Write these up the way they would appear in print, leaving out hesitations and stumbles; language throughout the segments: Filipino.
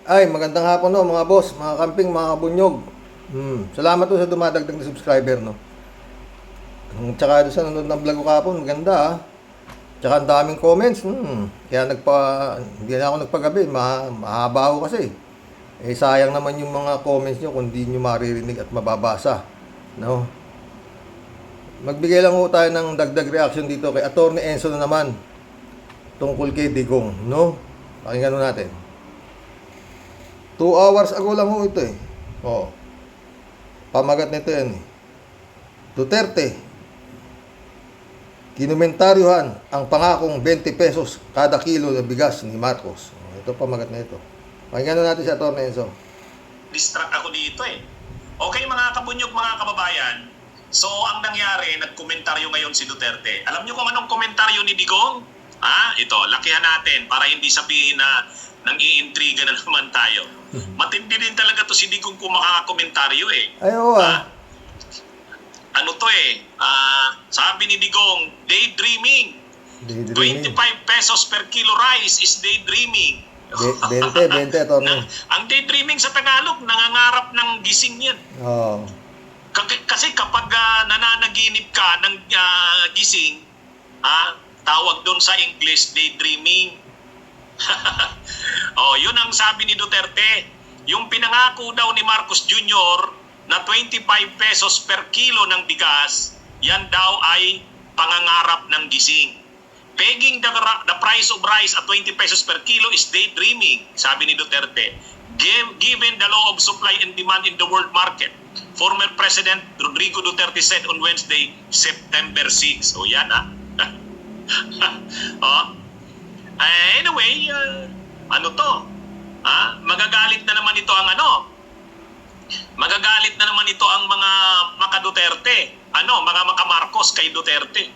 Ay, magandang hapon no, mga boss, mga kamping, mga kabunyog. Salamat po sa dumadagdag na subscriber, no. Tsaka doon sa nanonood ng vlog ko kahapon, maganda ah. Tsaka ang daming comments. Kaya hindi na ako nagpagabi, mahaba ako kasi. Eh sayang naman yung mga comments nyo kung di nyo maririnig at mababasa, no. Magbigay lang ho tayo ng dagdag reaction dito kay Atty. Enzo na naman tungkol kay Digong, no. Pakinggan natin. 2 hours ago lang ho ito eh. Oh. Pamagat nito yan eh. Duterte, kinomentaryuhan ang pangakong 20 pesos kada kilo ng bigas ni Marcos. Oh, ito pamagat na ito. Pakinggan natin si Atty. Enzo. Distract ako dito eh. Okay mga kabunyog, mga kababayan. So ang nangyari, nagkomentaryo ngayon si Duterte. Alam niyo kung anong komentaryo ni Digong? Ito, lakihan natin para hindi sabihin na nang-iintriga na naman tayo. Matindi din talaga to si Digong kung makakakomentaryo eh. Ay, oo Ano to eh, sabi ni Digong, daydreaming. 25 pesos per kilo rice is daydreaming. 20, Atty. Ang daydreaming sa Tagalog, nangangarap ng gising yan. Oh. Kasi kapag nananaginip ka ng gising, tawag doon sa English, daydreaming. Yun ang sabi ni Duterte. Yung pinangako daw ni Marcos Jr. na 25 pesos per kilo ng bigas, yan daw ay pangangarap ng gising. Pegging the price of rice at 20 pesos per kilo is daydreaming, sabi ni Duterte. Given the law of supply and demand in the world market, former President Rodrigo Duterte said on Wednesday, September 6. O yan Anyway, ano to? Magagalit na naman ito ang magagalit na naman ito ang mga maka-Duterte. Mga maka-Marcos kay Duterte.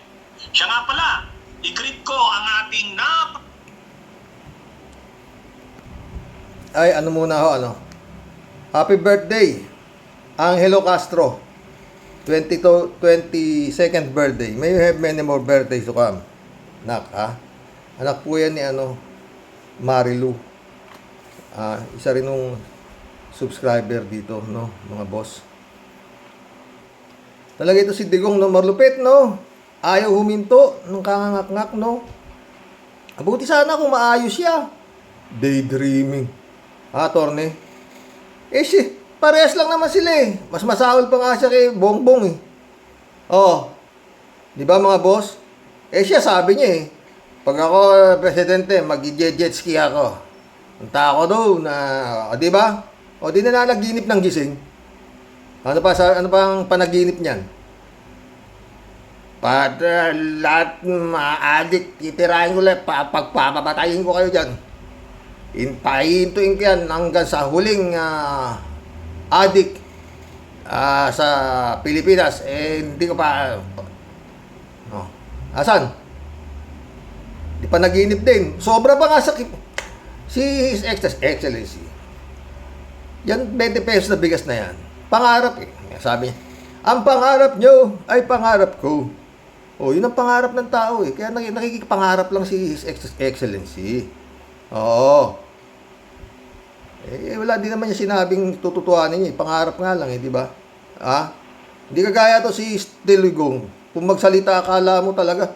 Siya nga pala, i-greet ko ang ating Ay, ano muna ho, Happy birthday, Angelo Castro. 22nd birthday. May you have many more birthdays to come. Anak po yan ni Marilu. Isa rin nung subscriber dito, no, mga boss. Talaga ito si Digong, no, marlupit, no. Ayaw huminto nung kangangak-ngak, no. Buti sana kung maayos siya. Daydreaming. Atty. Parehas lang naman sila eh. Mas masahol pa nga siya kay Bongbong eh. Di ba mga boss? Siya sabi niya eh, pag ako presidente, mag-jet ski ako. Punta ako doon na, di ba? Di na nanaginip ng gising. Ano pa ang panaginip niyan? Lahat ma-addict, titirahin ko lang, pagpapatayin ko kayo dyan. Pahintuin ko yan hanggang sa huling addict sa Pilipinas. Hindi ko pa... Asan? Di pa naginip din. Sobra pa nga si His Excellency. Yan 20 pesos na bigas na yan. Pangarap eh. Sabi niya, ang pangarap nyo ay pangarap ko. Yun ang pangarap ng tao eh. Kaya nakikipangarap lang si His Excellency. Wala din naman niya sinabing tututuanin niya. Pangarap nga lang eh, di ba? Hindi kagaya to si Digong. Kung magsalita, akala mo talaga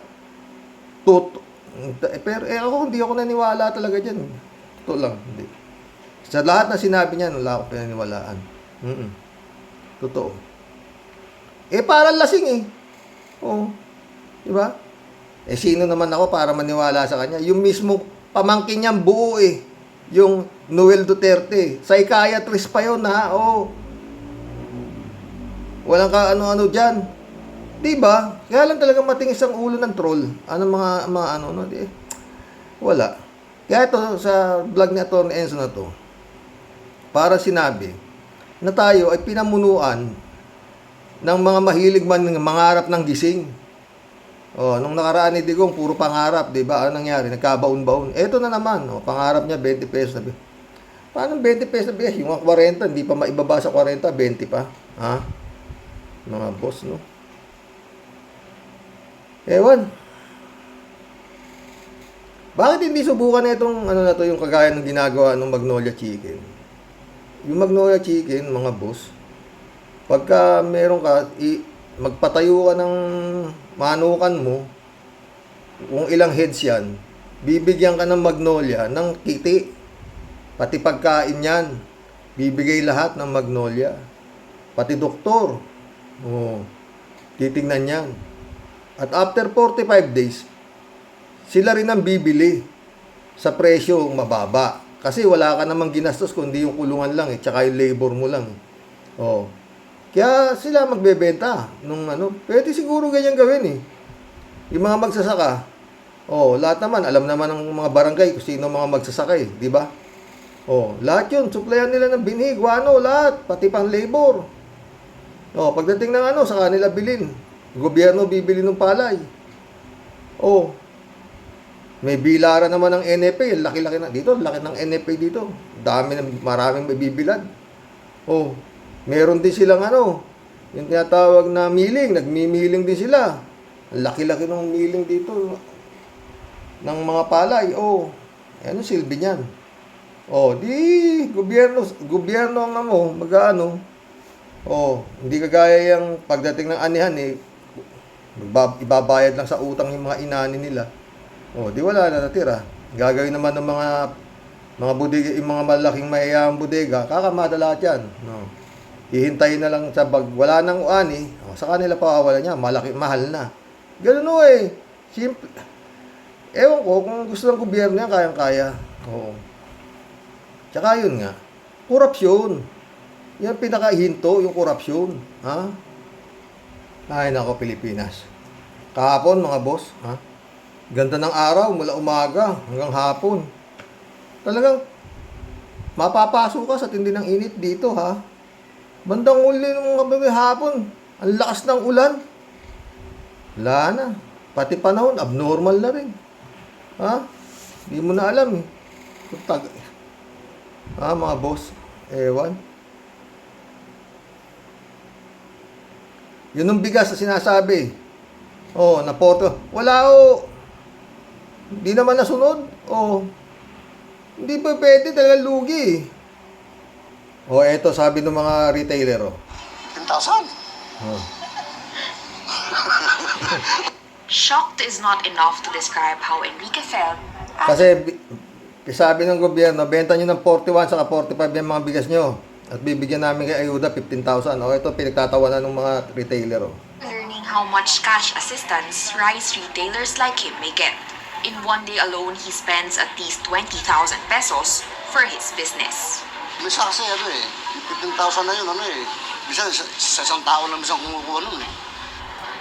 pero hindi ako naniwala talaga dyan. Totoo lang, hindi. Sa lahat na sinabi niya, wala akong pinaniwalaan. Totoo. Parang lasing eh. Di ba? Sino naman ako para maniwala sa kanya? Yung mismo pamangkin niyang buo eh. Yung Noel Duterte. Psychiatrist pa yun Walang ka ano-ano dyan. Diba? Kaya lang talaga matingis ang ulo ng troll. Wala. Kaya ito, sa vlog ni Atty. Enzo na to, para sinabi na tayo ay pinamunuan ng mga mahilig mangarap ng gising. Nung nakaraan ni Digong, puro pangarap, diba? Ano nangyari? Nagkabaon-baon. Ito na naman, pangarap niya, 20 pesos na bigas. Paano 20 pesos na bigas? Yung 40, hindi pa maibaba sa 40, 20 pa. Mga boss, no? Ewan. Bakit hindi subukan na itong ano na to, yung kagaya ng ginagawa ng Magnolia Chicken? Yung Magnolia Chicken, mga boss, pagka meron ka, magpatayo ka ng manukan mo, kung ilang heads yan, bibigyan ka ng Magnolia ng kiti. Pati pagkain yan, bibigay lahat ng Magnolia. Pati doktor, titingnan yan. At after 45 days, sila rin ang bibili sa presyong mababa. Kasi wala ka namang ginastos kundi yung kulungan lang tsaka yung labor mo lang. Kaya sila magbebenta nung ano. Pwede siguro ganyan gawin Yung mga magsasaka, lahat naman, alam naman ng mga barangay kung sino mga magsasaka di ba? Lahat yun, supplyan nila ng binhi, guano, lahat, pati pang labor. Pagdating ng sa kanila bilhin. Gobyerno bibili ng palay. May bilaran naman ng NFA, laki-laki na dito, laki ng NFA dito. Maraming mabibilad. Meron din silang yung tinatawag na milling, nagmimiling din sila. Laki-laki ng milling dito ng mga palay. Ano silbi niyan? Di gobyerno ang mag-aano. Hindi kagaya yung pagdating ng anihan ibabayad lang sa utang yung mga inani nila. Di wala na natira. Gagawin naman ng mga bodega, yung mga malaking mayayamang bodega, kakamada lahat yan. Hihintayin na lang sa wala nang ani, sa kanila pawawalan niya, mahal na. Ganun simple. Ewan ko, kung gusto ng gobyerno yan, kayang-kaya. Tsaka yun nga, korupsyon. Yan pinakahinto, yung korupsyon. Ay, nako, Pilipinas. Kahapon, mga boss, ganda ng araw mula umaga hanggang hapon. Talagang mapapasok ka sa tindi ng init dito, Bandang uli ng mga gabi hapon, ang lakas ng ulan. Wala na. Pati panahon, abnormal na rin. Hindi mo na alam mga boss, ewan. Yun yung bigas na sinasabi. Na porto. Wala Hindi naman nasunod. Hindi pa pwede, talagang lugi. Eto sabi ng mga retailer. 10,000. Shocked is not enough to describe how Enrique felt. Kasi sabi ng gobyerno, benta nyo ng 41 saka 45 yung mga bigas nyo. At bibigyan namin kay ayuda 15,000. Ito pinagtatawanan ng mga retailer. Learning how much cash assistance rice retailers like him may get. In one day alone, he spends at least 20,000 pesos for his business. Bisa kasi 15,000 na yun, Bisa sa isang tao lang bisang kumukuha nun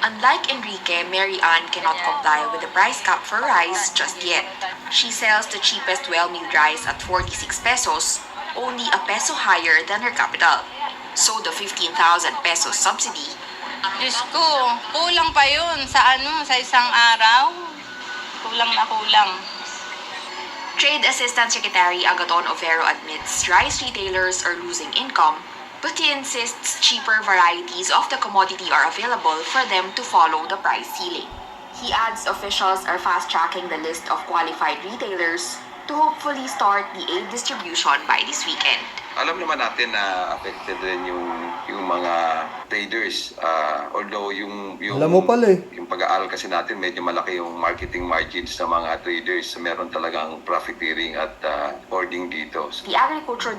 Unlike Enrique, Mary Ann cannot comply with the price cap for rice just yet. She sells the cheapest well-milled rice at 46 pesos, only a peso higher than her capital. So the 15,000 pesos subsidy, Diyos ko, kulang pa yun sa isang araw. Kulang na kulang. Trade Assistant Secretary Agaton Overo admits rice retailers are losing income, but he insists cheaper varieties of the commodity are available for them to follow the price ceiling. He adds officials are fast-tracking the list of qualified retailers to hopefully start the aid distribution by this weekend. Alam naman natin na affected rin yung mga traders. Although yung Alam mo pala yung pag-aaral kasi natin medyo malaki yung marketing margins ng mga traders. Meron talagang profiteering at hoarding dito. The Agriculture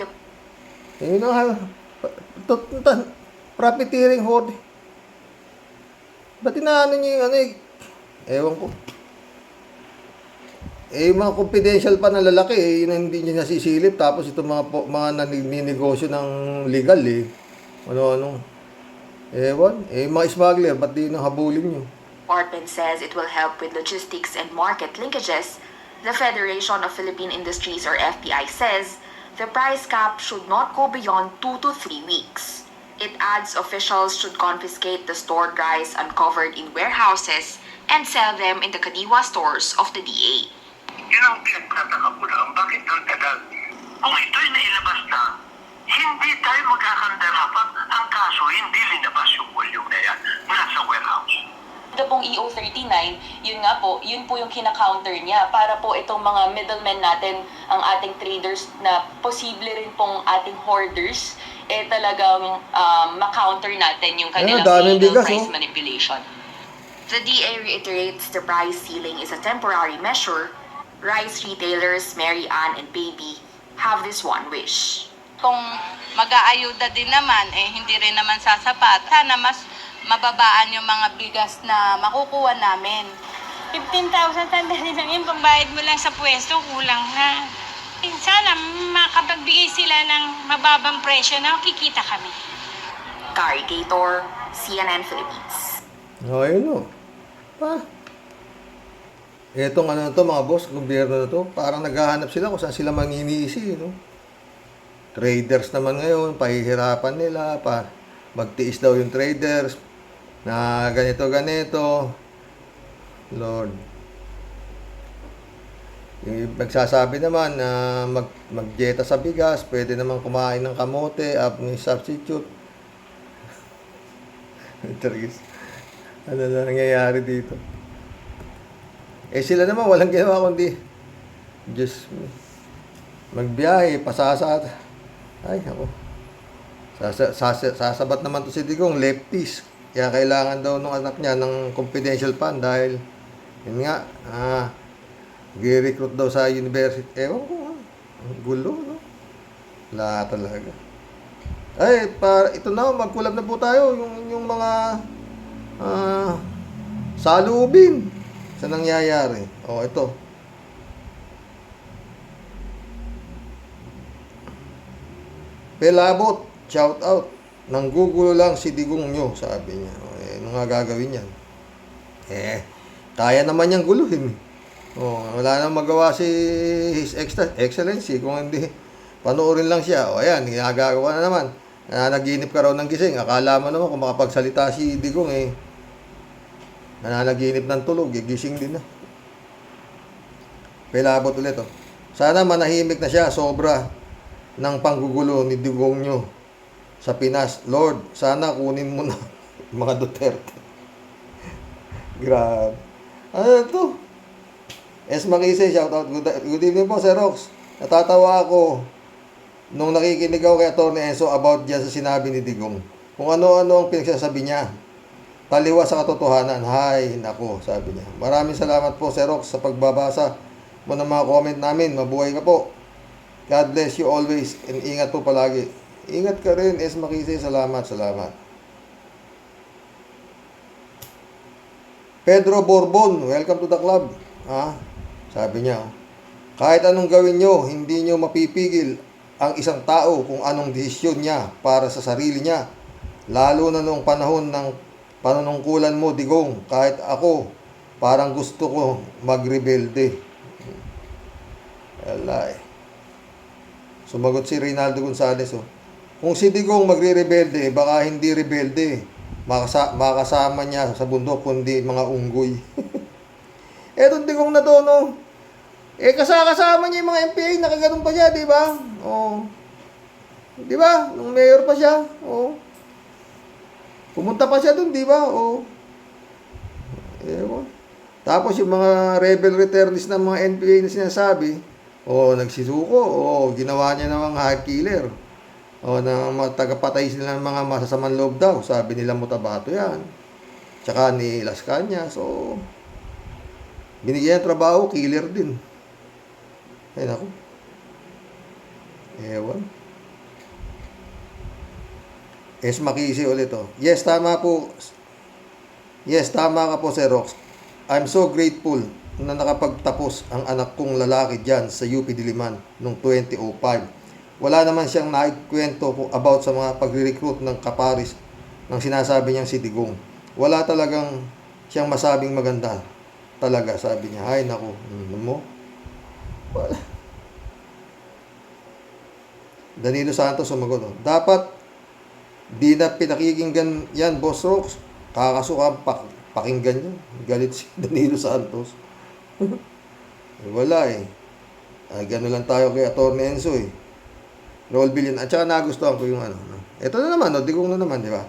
Profiteering hoard. Ba't inaano nyo yung ewan ko. Yung mga confidential pa na lalaki, yun hindi nyo nasisilip. Tapos itong mga naninegosyo ng legal Ano-ano. Ewan. Mga smuggler, ba't di nang habulin nyo? Department says it will help with logistics and market linkages. The Federation of Philippine Industries or FPI says the price cap should not go beyond 2 to 3 weeks. It adds officials should confiscate the stored rice uncovered in warehouses and sell them in the Kadiwa stores of the DA. Yun ang pinagtataka ko lang, bakit ang tagal? Kung ito'y nailabas na, hindi tayo magkakandarapan. Ang kaso, hindi linabas yung volume na yan mula sa warehouse. Ito pong EO13 yun nga po, yun po yung kina-counter niya para po itong mga middlemen natin, ang ating traders na posible rin pong ating hoarders, talagang ma-counter natin yung kanilang daming illegal bigas, price oh. manipulation. The DA reiterates the price ceiling is a temporary measure. Rice retailers Mary Ann and Baby have this one wish. Kung mag-aayuda din naman, hindi rin naman sasapat. Sana mas mababaan yung mga bigas na makukuha namin. 15,000 tandaan lang yun, pambayad mo lang sa pwesto, kulang na. Sana makapagbigay sila ng mababang presyo na kikita kami. Kari Gator, CNN Philippines. Ayun o. Etong ano na to, mga boss, gobyerno na to, parang naghahanap sila kung saan sila manginisi, no? Traders naman ngayon, pahihirapan nila, magtiis daw yung traders, na ganito. Lord. Yung magsasabi naman na magjeta sa bigas, pwede naman kumain ng kamote, may substitute. Ano na nangyayari dito? Sila naman walang ginawa kundi just magbiyahe, pasasat. Ay, ako. Sasabat naman to si Digong, leftist. Kaya kailangan daw nung anak niya ng confidential fund dahil yun nga, gi-recruit daw sa university. Ewan ko, ang gulo, no? Wala talaga. Ay, ito na, magkulab na po tayo. Yung mga salubin sa nangyayari. Ito. Pelabot, shout out. Nanggugulo lang si Digong nyo, sabi niya. Ano nga gagawin yan? Kaya naman niyang guluhin. Wala nang magawa si His Excellency kung hindi panoorin lang siya. Ayan, ginagawa na naman. Nanaginip ka raw ng gising. Akala mo naman kung makapagsalita si Digong nananaginip ng tulog, gising din na. Pelabot ulit Sana manahimik na siya, sobra ng panggugulo ni Digong nyo sa Pinas. Lord, sana kunin mo na mga Duterte. Grabe. Ano ito? Makise, shout out. Good evening po, Sir Rox. Natatawa ako nung nakikinig ako kay Atty. Enzo about dyan sa sinabi ni Digong. Kung ano-ano ang pinagsasabi niya. Taliwas sa katotohanan. Hay, nako, sabi niya. Maraming salamat po, Sir Rox, sa pagbabasa mo ng mga comment namin. Mabuhay ka po. God bless you always. And ingat po palagi. Ingat ka rin, Makise. Salamat. Pedro Borbon, welcome to the club. Sabi niya, kahit anong gawin nyo, hindi nyo mapipigil ang isang tao kung anong desisyon niya para sa sarili niya. Lalo na noong panahon ng panunungkulan mo, Digong. Kahit ako, parang gusto ko magrebelde. Wala Sumagot si Reynaldo Gonzales. Kung si Digong magre-rebelde, baka hindi rebelde. Makasama niya sa bundok kundi mga unggoy. Etong Digong na to, no? Kasama niya yung mga MPA, nakaganon pa siya, di ba? Di ba? Nung mayor pa siya, pumunta pa siya dun, di ba? Ewan. Tapos yung mga rebel returnees ng mga NPA na sinasabi, nagsisuko, ginawa niya ng mga hive killer. Na mga tagapatay sila ng mga masasamang loob daw. Sabi nila Mutabato yan. Tsaka ni Las Cañas. So, binigyan ng trabaho, killer din. Ay, naku. Ewan. Makise ulit Yes, tama po. Yes, tama ka po, Sir Rox. I'm so grateful na nakapagtapos ang anak kong lalaki dyan sa UP Diliman noong 2005. Wala naman siyang naikwento about sa mga pagre-recruit ng kaparis ng sinasabi niyang si Digong. Wala talagang siyang masabing maganda. Talaga, sabi niya. Ay, naku. Mo? Wala. Danilo Santos sumagot. Dapat di na pinakikinggan yan, Boss Rox. Kakasuka pakinggan niya. Galit si Danilo Santos. Wala gano'n lang tayo kay Atty. Enzo Roll billion. At saka nagustuhan ko yung ito na naman, Digong na naman, di ba?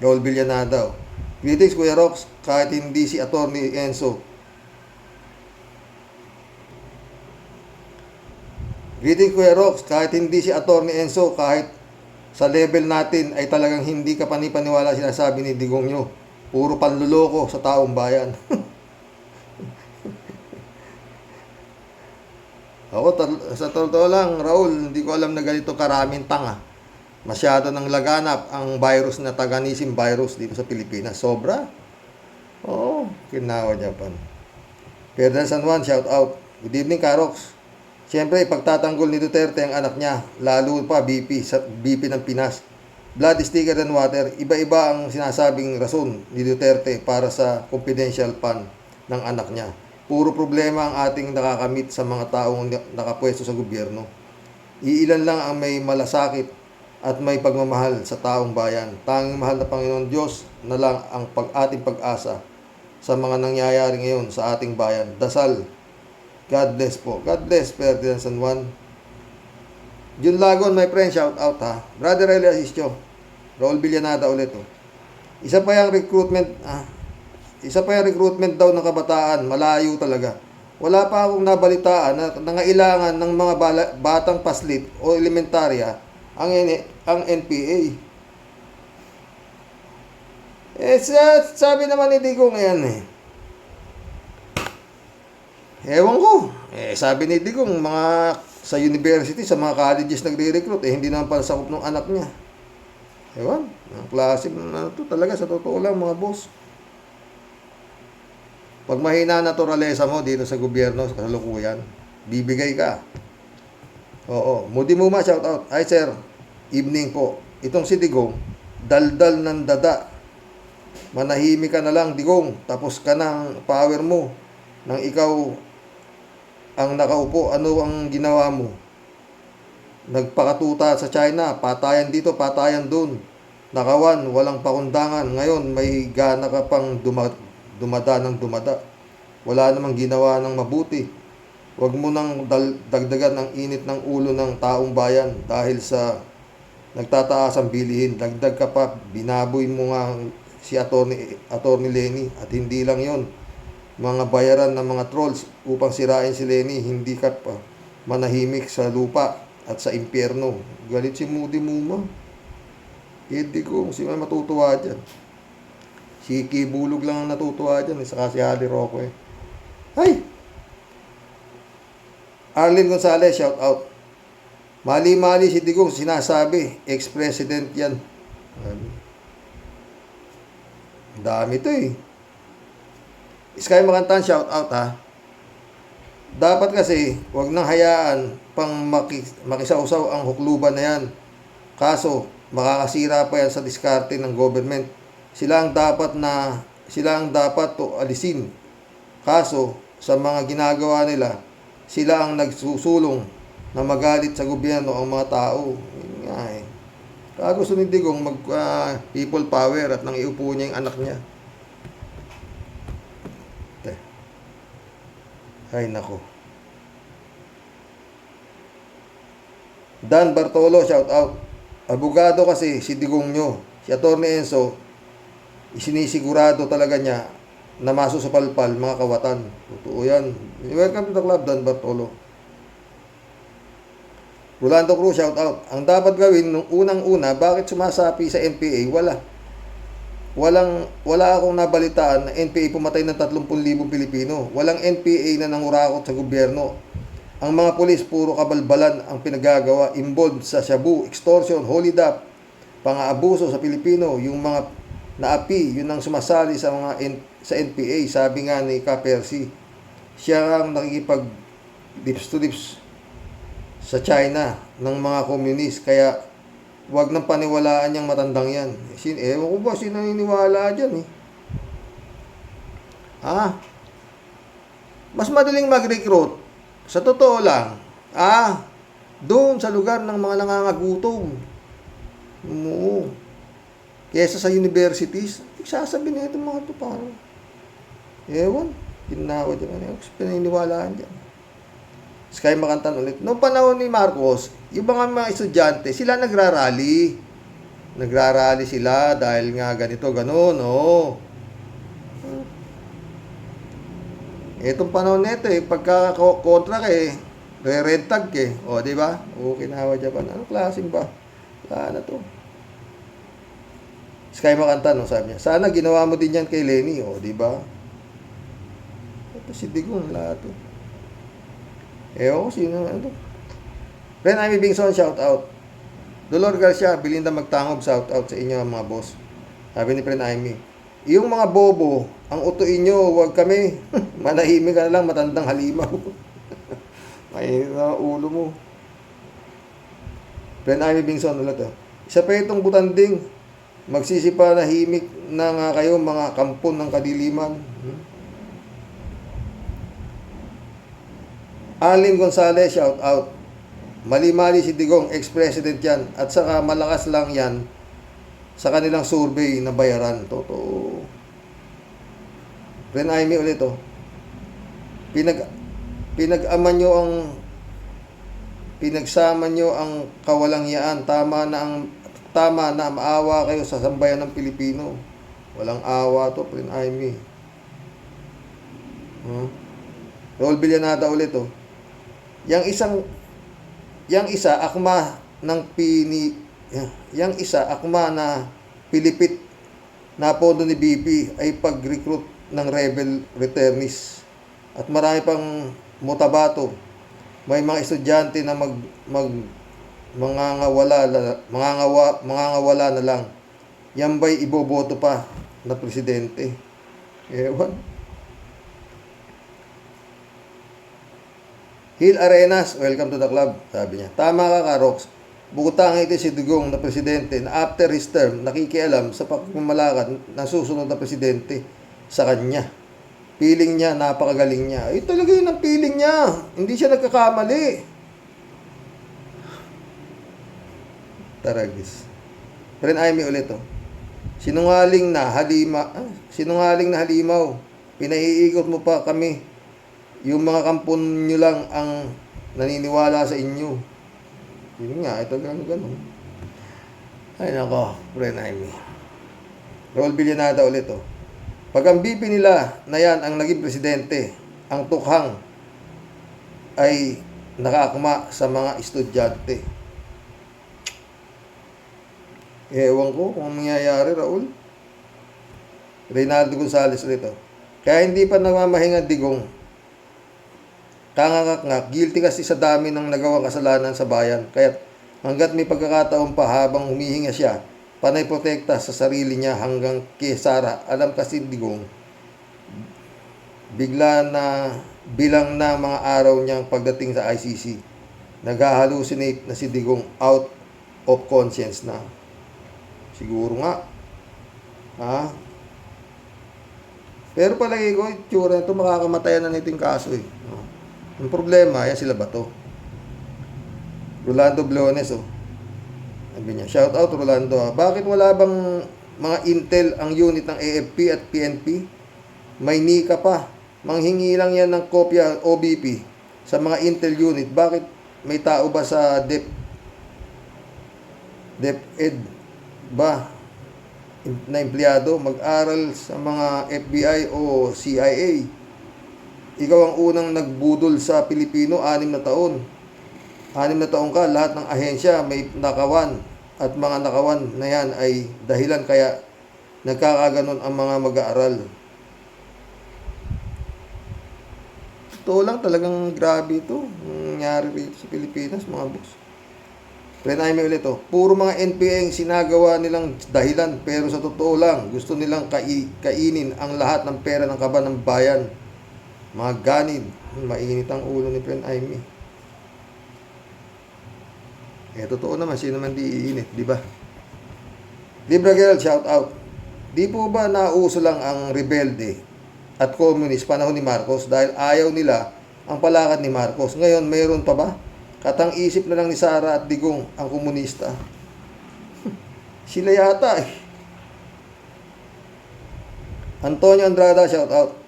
Roll billion na daw. Greetings, Kuya Rox. kahit hindi si Attorney Enzo. Greeting Kuya Rox, kahit hindi si Attorney Enzo, kahit sa level natin ay talagang hindi ka panipaniwala sinasabi ni Digong nyo. Puro panluloko sa taong bayan. Ako, sa totoo lang, Raul, hindi ko alam na ganito karaming tanga. Masyado nang laganap ang virus na Taganisim virus dito sa Pilipinas. Sobra. Oo, kinawa Japan. Ferdinand San Juan, shout out. Good evening, Karox. Siyempre, pagtatanggol ni Duterte ang anak niya, lalo pa BP ng Pinas. Blood is thicker than water. Iba-iba ang sinasabing rason ni Duterte para sa confidential fund ng anak niya. Puro problema ang ating nakakamit sa mga taong nakapwesto sa gobyerno. Iilan lang ang may malasakit at may pagmamahal sa taong bayan. Tanging mahal na Panginoon Diyos na lang ang ating pag-asa sa mga nangyayari ngayon sa ating bayan. Dasal. God bless po. God bless, Ferdinand San Juan. Jun Lagon, my friend, shout out ha. Brother Eli Asistio. Raul Villanada ulit oh. Isa pa yung recruitment daw ng kabataan, malayo talaga. Wala pa akong nabalitaan na nangailangan ng mga batang paslit o elementarya ang NPA. Sabi naman ni Digong yan eh. Ewan ko. Sabi ni Digong, mga sa university, sa mga colleges nagre-recruit, hindi naman para sakop ng anak niya. Ewan, ang klase na ito talaga, sa totoo lang mga boss. Pag mahina naturalesa mo dito sa gobyerno, sa kasalukuyan, bibigay ka. Oo. Mudi Muma, shout out. Hi sir, evening po. Itong si Digong, daldal ng dada. Manahimik ka na lang, Digong. Tapos ka ng power mo. Nang ikaw ang nakaupo, ano ang ginawa mo? Nagpakatuta sa China, patayan dito, patayan dun. Nakawan, walang pakundangan. Ngayon, may gana ka pang dumada ng dumada. Wala namang ginawa ng mabuti. Huwag mo nang dagdagan ang init ng ulo ng taong bayan dahil sa nagtataas ang bilihin. Dagdag ka pa, binaboy mo nga si Attorney Lenny. At hindi lang yon, mga bayaran ng mga trolls upang sirain si Lenny. Hindi ka pa manahimik sa lupa at sa impyerno. Galit si Mudi Muma. Hindi ko si matutuwa dyan. Si Kibulog lang ang natutuwa dyan. Saka si Ali Rocco eh. Ay! Arlene Gonzalez, shout out. Mali-mali si Digong sinasabi. Ex-president yan. Dami to eh. Sky Makantan, shout out ha. Dapat kasi, wag nang hayaan pang makisausaw ang hukluban na yan. Kaso, makakasira pa yan sa diskarte ng government. Sila ang dapat to alisin. Kaso, sa mga ginagawa nila, sila ang nagsusulong na magalit sa gobyerno ang mga tao. Yun nga eh. Gusto ni Digong people power at nang iupo niya yung anak niya. Ay nako. Dan Bartolo, shout out. Abogado kasi si Digong nyo. Si Attorney Enzo, isinisigurado talaga niya na masusupalpal mga kawatan. Totoo yan. Welcome to the club, Dan Bartolo. Rolando Cruz, shout out. Ang dapat gawin nung unang-una, bakit sumasapi sa NPA? Wala akong nabalitaan na NPA pumatay ng 30,000 Pilipino. Walang NPA na nangurakot sa gobyerno. Ang mga pulis puro kabalbalan ang pinagagawa, involved sa shabu, extortion, holidap, pang-aabuso sa Pilipino. Yung mga naapi, yun ang sumasali sa NPA. Sabi nga ni Ka-Percy, siya ang nakikipag lips to lips sa China ng mga komunist. Kaya wag nang paniwalaan niyang matandang yan. Ewan ko ba sino naniniwala dyan eh. Mas madaling mag-recruit. Sa totoo lang. Doon sa lugar ng mga nangangagutom. Oo. Kesa sa universities, sasabihin na itong mga ito parang. Ewan. Ginawa dyan. Pinaniwalaan dyan. Sky Makantan ulit. Noong panahon ni Marcos, yung mga estudyante, sila nagrarally. Nagrarally sila dahil nga ganito, ganun, Etong panahon nito pagka kontra ka red tag o di ba? O kinawa Japan. Anong klaseng ba? Wala na to. Sky Makanta, no, sabi niya. Sana ginawa mo din yan kay Lenny, o di ba? Ito si Digong, lahat to. Ewan ko, sino ano to? Ren Amy Bingson, shout out. Dolor Garcia, Belinda Magtangob, shout out sa inyo mga boss. Sabi ni Ren Amy, yung mga bobo, ang utuin nyo, huwag kami. Manahimik ka na lang, matandang halimaw. May ulo mo. Ren Amy Bingson ulit. Isa pa itong butanding. Magsisipa na himik na nga kayo mga kampon ng kadiliman. Alin Gonzales, shout out. Mali-mali si Digong, ex-president yan. At saka malakas lang yan sa kanilang survey na bayaran. Totoo. Ren Aimee ulit Pinag-ama nyo ang pinagsama nyo ang kawalangyaan. Tama na maawa kayo sa sambayan ng Pilipino. Walang awa to, Ren Aimee. Raul Villanada ulit Yang isa akma na pilipit na pondo ni BP ay pag-recruit ng rebel returnees. At marami pang mutabato. May mga estudyante na mangangawala na lang. Yan ba'y iboboto pa na presidente? Ewan. Hill Arenas, welcome to the club, sabi niya. Tama ka, Karox. Bukutang ito si Digong na presidente na after his term, nakikialam sa pagmamalakad ng susunod na presidente sa kanya. Feeling niya, napakagaling niya. Ay, talaga yun ang feeling niya. Hindi siya nagkakamali. Taragis. Ren Aimee ulit Sinungaling na halimaw. Pinaiikot mo pa kami. Yung mga kampon nyo lang ang naniniwala sa inyo. Yun nga, ito gano'n. Ay nako, Ren Aimee. Raul Villanada ulit Pag ang BP nila na yan ang naging presidente, ang tukhang ay nakakama sa mga estudyante. Ewan ko kung mangyayari, Raul. Reynaldo Gonzales ulit Kaya hindi pa nagmamahinga Digong. Kangangak-ngak, guilty kasi sa dami ng nagawang kasalanan sa bayan. Kaya hanggat may pagkakataon pa habang humihinga siya, panay protekta sa sarili niya hanggang kay Sara. Alam kasi Digong, bilang na mga araw niyang pagdating sa ICC, nag-hallucinate na si Digong out of conscience na. Siguro nga. Pero palagi ko, itsura ito, makakamatayan na nito yung kaso Ang problema, yan sila Bato. Rolando Blones Sabi niya, shout out Rolando Bakit wala bang mga intel ang unit ng AFP at PNP? May nika pa. Manghingi lang yan ng kopya OBP sa mga intel unit. Bakit may tao ba sa DepEd ba na empleyado mag-aral sa mga FBI o CIA? Ikaw ang unang nagbudol sa Pilipino, 6 na taon. 6 na taon ka, lahat ng ahensya may nakawan. At mga nakawan na yan ay dahilan kaya nagkakaganon ang mga mag-aaral. Totoo lang, talagang grabe ito. Nangyari rito sa Pilipinas, mga boss. Ren Aimee ulit Puro mga NPA ang sinagawa nilang dahilan. Pero sa totoo lang, gusto nilang kainin ang lahat ng pera ng kaban ng bayan. Mga ganid. Mainit ang ulo ni Ren Aimee. Totoo naman. Sino man di iinit, di ba? Libra Girl, shout out. Di po ba nauso lang ang rebelde at communist panahon ni Marcos dahil ayaw nila ang palakad ni Marcos? Ngayon, mayroon pa ba? Katang isip na lang ni Sara at Digong ang komunista. Sila yata Antonio Andrada, shout out.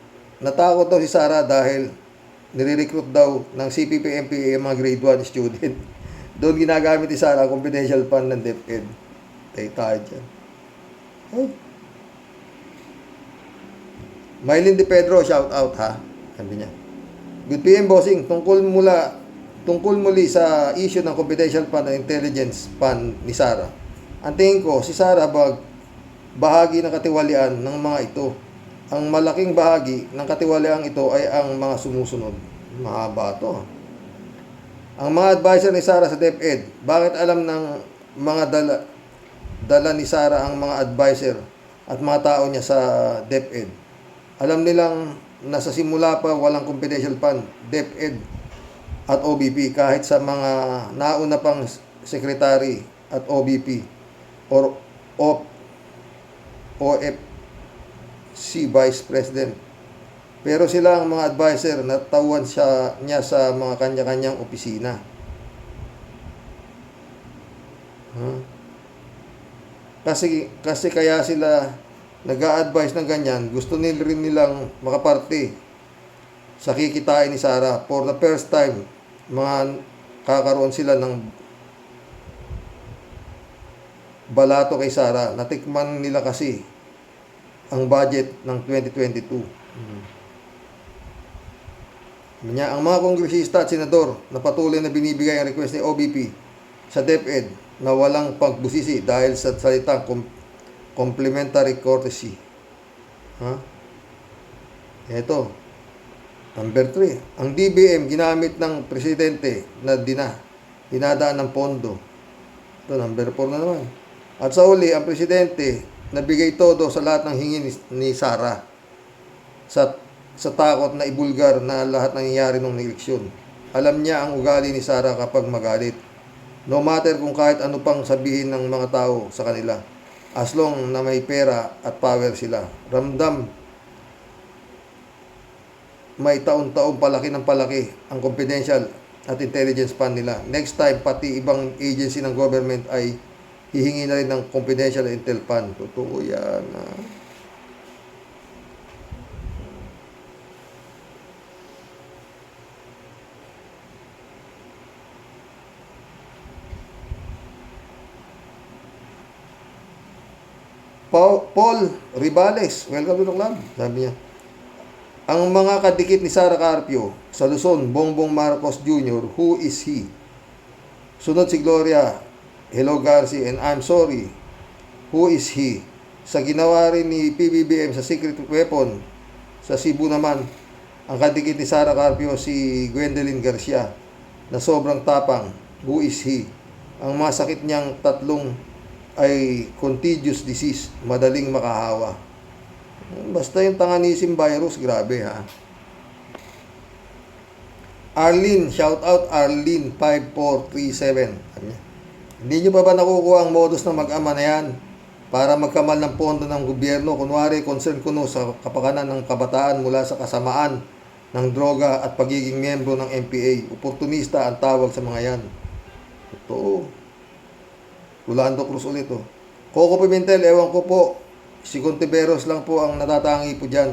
Natakot daw si Sara dahil nire-recruit daw ng CPP-MPA ang mga grade 1 student. Doon ginagamit ni Sara ang confidential fund ng DepEd. Tayo dyan. Mylene De Pedro, shout out Sabi niya. Good PM Bossing, tungkol muli sa issue ng confidential fund at intelligence fund ni Sara. Ang tingin ko, si Sara bahagi ng katiwalian ng mga ito. Ang malaking bahagi ng katiwalian ito ay ang mga sumusunod. Mahaba to. Ang mga advisor ni Sara sa DepEd, bakit alam ng mga dala ni Sara ang mga advisor at mga tao niya sa DepEd? Alam nilang nasa simula pa walang confidential fund, DepEd at OBP kahit sa mga nauna pang secretary at OBP or OFC Vice President. Pero sila ang mga advisor na tauhan niya sa mga kanya-kanyang opisina. Kasi kaya sila nag-a-advise ng ganyan, gusto rin nilang makaparte sa kikitain ni Sara. For the first time, kakaroon sila ng balato kay Sara. Natikman nila kasi ang budget ng 2022. Ang mga kongresista at senador na patuloy na binibigay ang request ni OBP sa DepEd na walang pagbusisi dahil sa salitang complementary courtesy. Ito. Number 3. Ang DBM ginamit ng presidente na dinadaan ng pondo. Ito, number 4 na naman. At sa uli, ang presidente nabigay todo sa lahat ng hingi ni Sara sa takot na ibulgar na lahat nangyayari nung eleksyon. Alam niya ang ugali ni Sara kapag magalit. No matter kung kahit ano pang sabihin ng mga tao sa kanila. As long na may pera at power sila. Ramdam may taon-taong palaki ng palaki ang confidential at intelligence fund nila. Next time, pati ibang agency ng government ay hihingi na rin ng confidential intel fund. Totoo yan. Paul Ribales, welcome to the club. Sabi niya, ang mga kadikit ni Sara Carpio sa Luzon, Bongbong Marcos Jr., who is he? Sunod si Gloria, hello Garci, and I'm sorry, who is he? Sa ginawa rin ni PBBM sa secret weapon sa Cebu naman, ang kadikit ni Sara Carpio si Gwendolyn Garcia na sobrang tapang, who is he? Ang mga sakit niyang tatlong ay contagious disease, madaling makahawa. Basta yung Tanganisim virus, grabe ha. Arlene, shout out Arlene 5437. Hindi nyo ba nakukuha ang modus ng mag-ama na yan para magkamal ng pondo ng gobyerno? Kunwari, concern kuno sa kapakanan ng kabataan mula sa kasamaan ng droga at pagiging miyembro ng MPA. Oportunista ang tawag sa mga yan. Totoo. Rolando Cruz ulit oh. Coco Pimentel, ewan ko po. Si Contiveros lang po ang natatangi po dyan.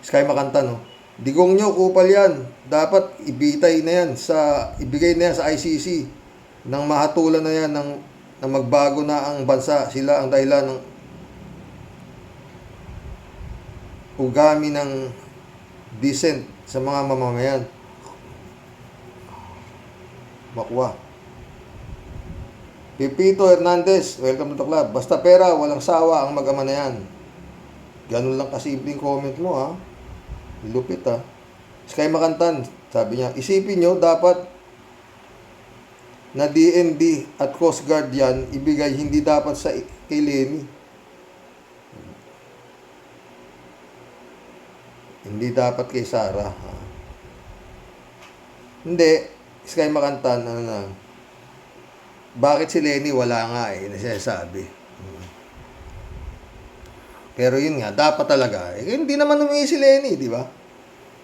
Sky Makanta no. Digong nyo, kupal yan. Dapat ibigay na yan sa ICC nang mahatulan na yan na magbago na ang bansa. Sila ang dahilan ng ugami ng decent sa mga mamamayan. Makwa. Pipito Hernandez, welcome to the club. Basta pera, walang sawa ang mag-ama na yan. Ganun lang kasimpleng comment mo ha. Lupit ha. Sky Makantan, sabi niya, isipin nyo dapat na DND at Coast Guard yan, ibigay hindi dapat sa kay Lenny. Hindi dapat kay Sara. Ha? Hindi, Sky Makantan, ano na, bakit si Lenny wala nga nasasabi. Pero yun nga, dapat talaga. Hindi naman humingi si Lenny, di ba?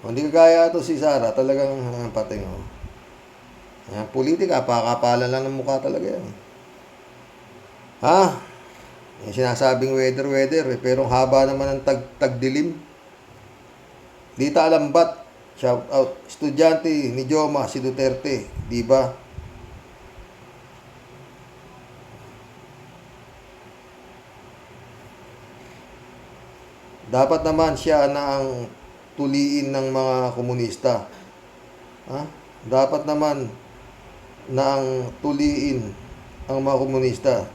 Hindi kagaya ito si Sara, talagang pating. Politika, pakapalan lang ng mukha talaga yan. Yung sinasabing weather, pero haba naman ng tagdilim. Dita Alambat, shout out. Estudyante ni Joma, si Duterte, di ba? Dapat naman siya na ang tuliin ng mga komunista. Ha? Dapat naman na ang tuliin ang mga komunista.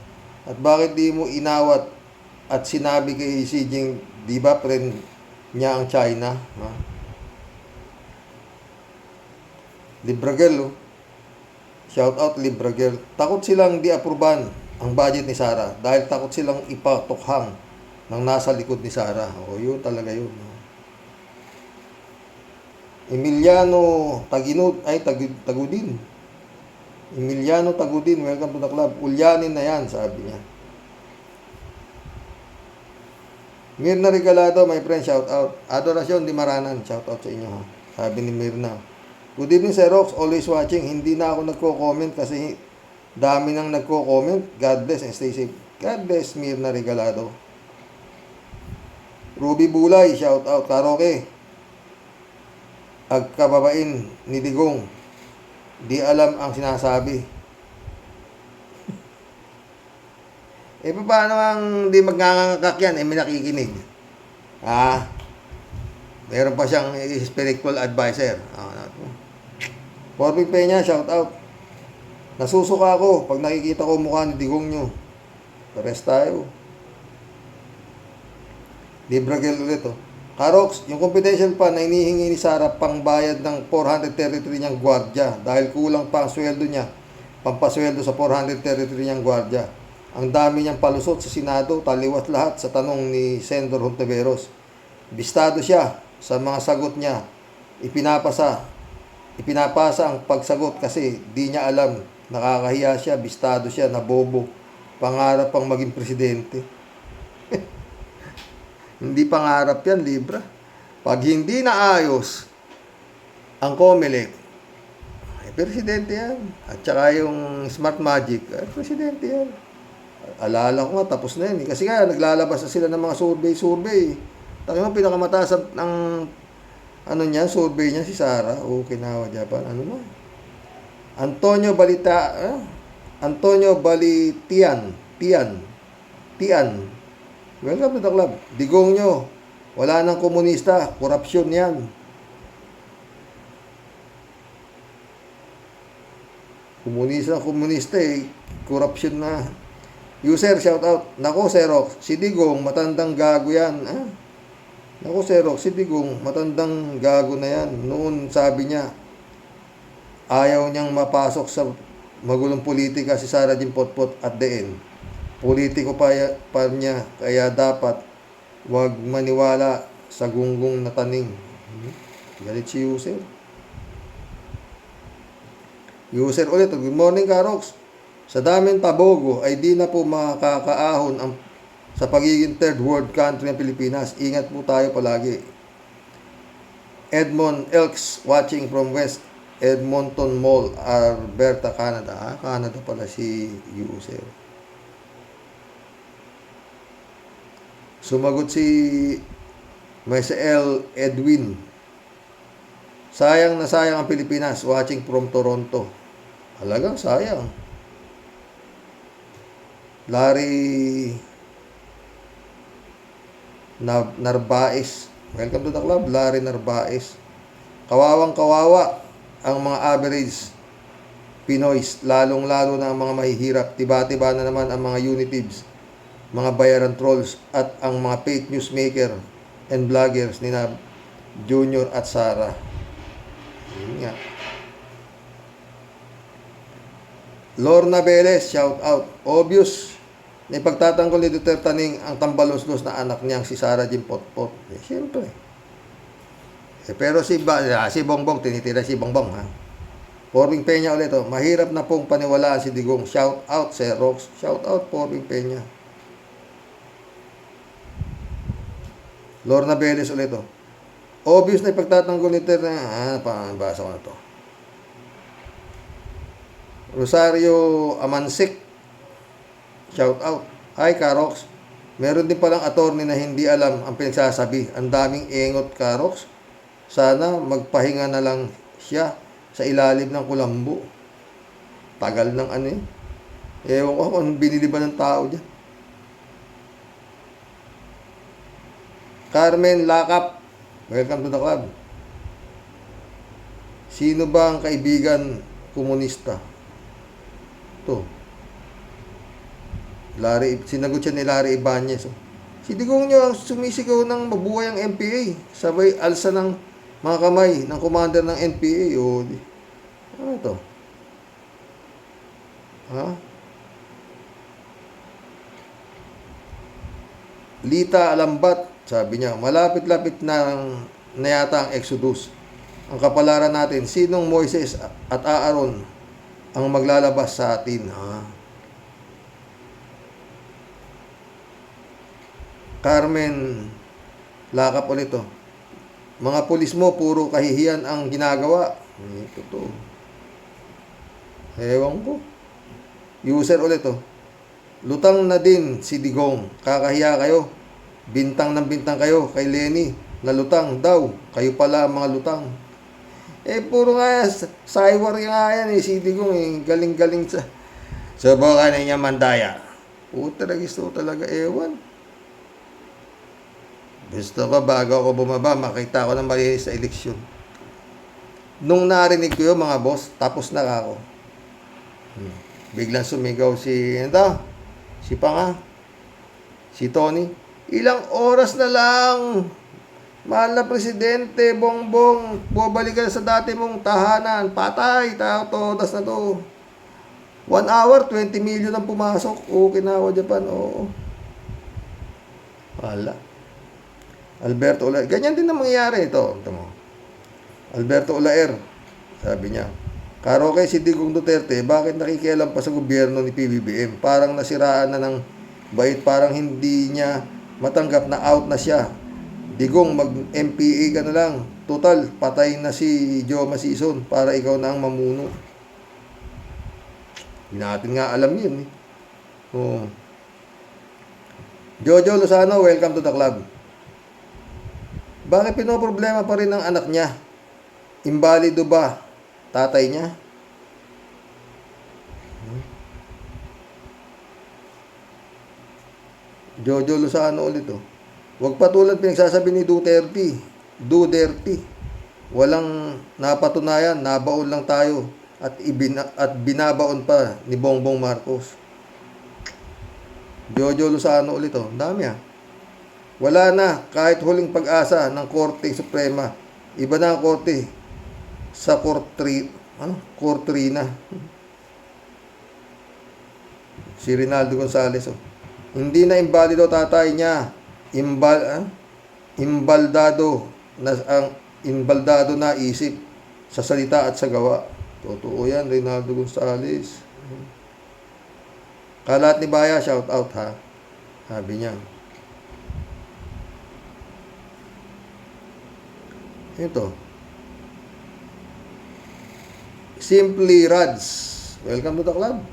At bakit di mo inawat at sinabi kay Xi Jinping, di ba friend niya ang China? Ha? Libra Girl, oh. Shout out Libra Girl. Takot silang di-aproban ang budget ni Sara dahil takot silang ipatukhang ng nasa likod ni Sara. O, yun talaga yun. Emiliano Tagudin. Emiliano Tagudin, welcome to the club. Ulyanin na yan, sabi niya. Mirna Regalado, my friend, shout out. Adorasyon Di Maranan, shout out sa inyo. Ha? Sabi ni Mirna. Good evening, Sir Rox, always watching. Hindi na ako nagko-comment kasi dami nang nagko-comment. God bless and stay safe. God bless, Mirna Regalado. Ruby Bulay, shout out. Karaoke. Agkababain ni Digong. Di alam ang sinasabi. Paano ang di magngangakak yan? May nakikinig. Meron pa siyang spiritual advisor. Corbin Peña, shout out. Nasusuka ako pag nakikita ko mukha ni Digong nyo. Pares tayo. Libra Girl ulit, oh. Karox, yung confidential pa na inihingi ni Sara pangbayad ng 433 niyang gwardya dahil kulang pa ang sweldo niya, pampasweldo sa 433 niyang gwardya. Ang dami niyang palusot sa Senado, taliwas lahat sa tanong ni Senator Hontiveros. Bistado siya sa mga sagot niya. Ipinapasa ang pagsagot kasi di niya alam. Nakakahiya siya, bistado siya, nabobo. Pangarap pang maging presidente. Hindi pangarap yan, Libra. Pag hindi naayos ang COMELEC, presidente yan. At saka yung Smart Magic, presidente yan. Alala ko nga, tapos na yan. Kasi nga, naglalabas na sila ng mga survey. Taki mo, pinakamataas ng survey niya, si Sara. Okinawa, Japan. Ano mo? Antonio Balitian. Welcome to the club. Digong nyo. Wala nang komunista. Korupsyon yan. Komunista korupsyon na. User, shout out. Nako, Serok. Si Digong, matandang gago yan. Nako, Serok. Si Digong, matandang gago na yan. Noon, sabi niya, ayaw niyang mapasok sa magulong politika si Sara Jimpotpot at the end. Politiko pa niya, kaya dapat wag maniwala sa gunggong na taning. Galit si User. User ulit, good morning, Karox. Sa daming pabogo ay di na po makakaahon sa pagiging third world country ng Pilipinas. Ingat po tayo palagi. Edmond Elks watching from West Edmonton Mall, Alberta, Canada. Canada pala si User. Sumagot si Maisel Edwin. Sayang na sayang ang Pilipinas watching from Toronto. Talagang sayang. Larry Narbaez. Welcome to the club, Larry Narbaez. Kawawang kawawa ang mga average Pinoys, lalong-lalo na ang mga mahihirap. Tiba-tiba na naman ang mga unitives, mga bayaran trolls at ang mga fake news maker and vloggers ni na Junior at Sara. Yun nga. Lorna Velez, shout out. Obvious na ipagtatanggol ni Duterte Taning ang tambalos-los na anak niyang si Sara Jimpotpot. Siyempre. Pero si Bongbong, tinitira si Bongbong, ha. Corbin Peña ulit, oh. Mahirap na pong paniwalaan si Digong. Shout out, Sir Rox. Shout out, Corbin Peña. Lorna Velez ulit, oh. Obvious na ipagtatanggol ni Duterte. Basa ko na to. Rosario Amansik, shout out. Hi, Karox. Meron din palang attorney na hindi alam ang pinagsasabi. Ang daming engot, Karox. Sana magpahinga na lang siya sa ilalim ng kulambo. Tagal ng ano eh. Ewan ko kung binili ba ng tao dyan. Carmen Lakap, welcome to the club. Sino ba ang kaibigan komunista? Ito. Sinagot siya ni Larry Ibanez. Si Digong nyo ang sumisigaw ng mabuhay ang NPA. Sabay alsa ng mga kamay ng commander ng NPA. Ano ito? Ha? Lita Alambat, sabi niya, malapit-lapit na yata ang Exodus. Ang kapalaran natin, sinong Moises at Aaron ang maglalabas sa atin? Carmen Lakap ulit to. Mga pulis mo, puro kahihiyan ang ginagawa. Ito to. Ewan ko. User ulit to. Lutang na din si Digong. Kakahiya kayo. Bintang ng bintang kayo kay Lenny. Na lutang daw. Kayo pala ang mga lutang. Puro nga, saywar nga yan si Digong galing-galing sa subukan niya mandaya. Puta, gusto talaga, ewan. Gusto ko bago ako bumaba, makita ko na mali sa eleksyon. Nung narinig ko yun, mga boss, tapos na ako. Biglang sumigaw si Tony. Ilang oras na lang, mahal na presidente, Bongbong, bumalik ka sa dati mong tahanan, patay, todas na to. 1 hour, 20 million ang pumasok. Okay na ako, Japan, oo. Wala. Alberto Olaer, ganyan din ang mangyayari ito. Alberto Olaer, sabi niya, karaoke si Digong Duterte, bakit nakikialam pa sa gobyerno ni PBBM? Parang nasiraan na ng bait, parang hindi niya matanggap na out na siya. Digong, mag-MPA ka na lang. Total, patay na si Joe Masison para ikaw na ang mamuno. Hindi natin nga alam yun. Jojo Lozano, welcome to the club. Bakit pinoproblema pa rin ang anak niya? Imbalido ba tatay niya? Jojo Lozano ulit Huwag patulad pinagsasabi ni Duterte. Walang napatunayan, nabaon lang tayo at binabaon pa ni Bongbong Marcos. Jojo Lozano ulit Dami Wala na, kahit huling pag-asa ng Korte Suprema. Iba na ang korte sa Kortrina. Si Rinaldo Gonzales. Hindi na imbalido tatay niya. Imbaldado na isip sa salita at sa gawa. Totoo yan, Rinaldo Gonzales. Kalat ni Baya, shout out ha. Sabi niya. Ito. Simply Rads. Welcome to the club.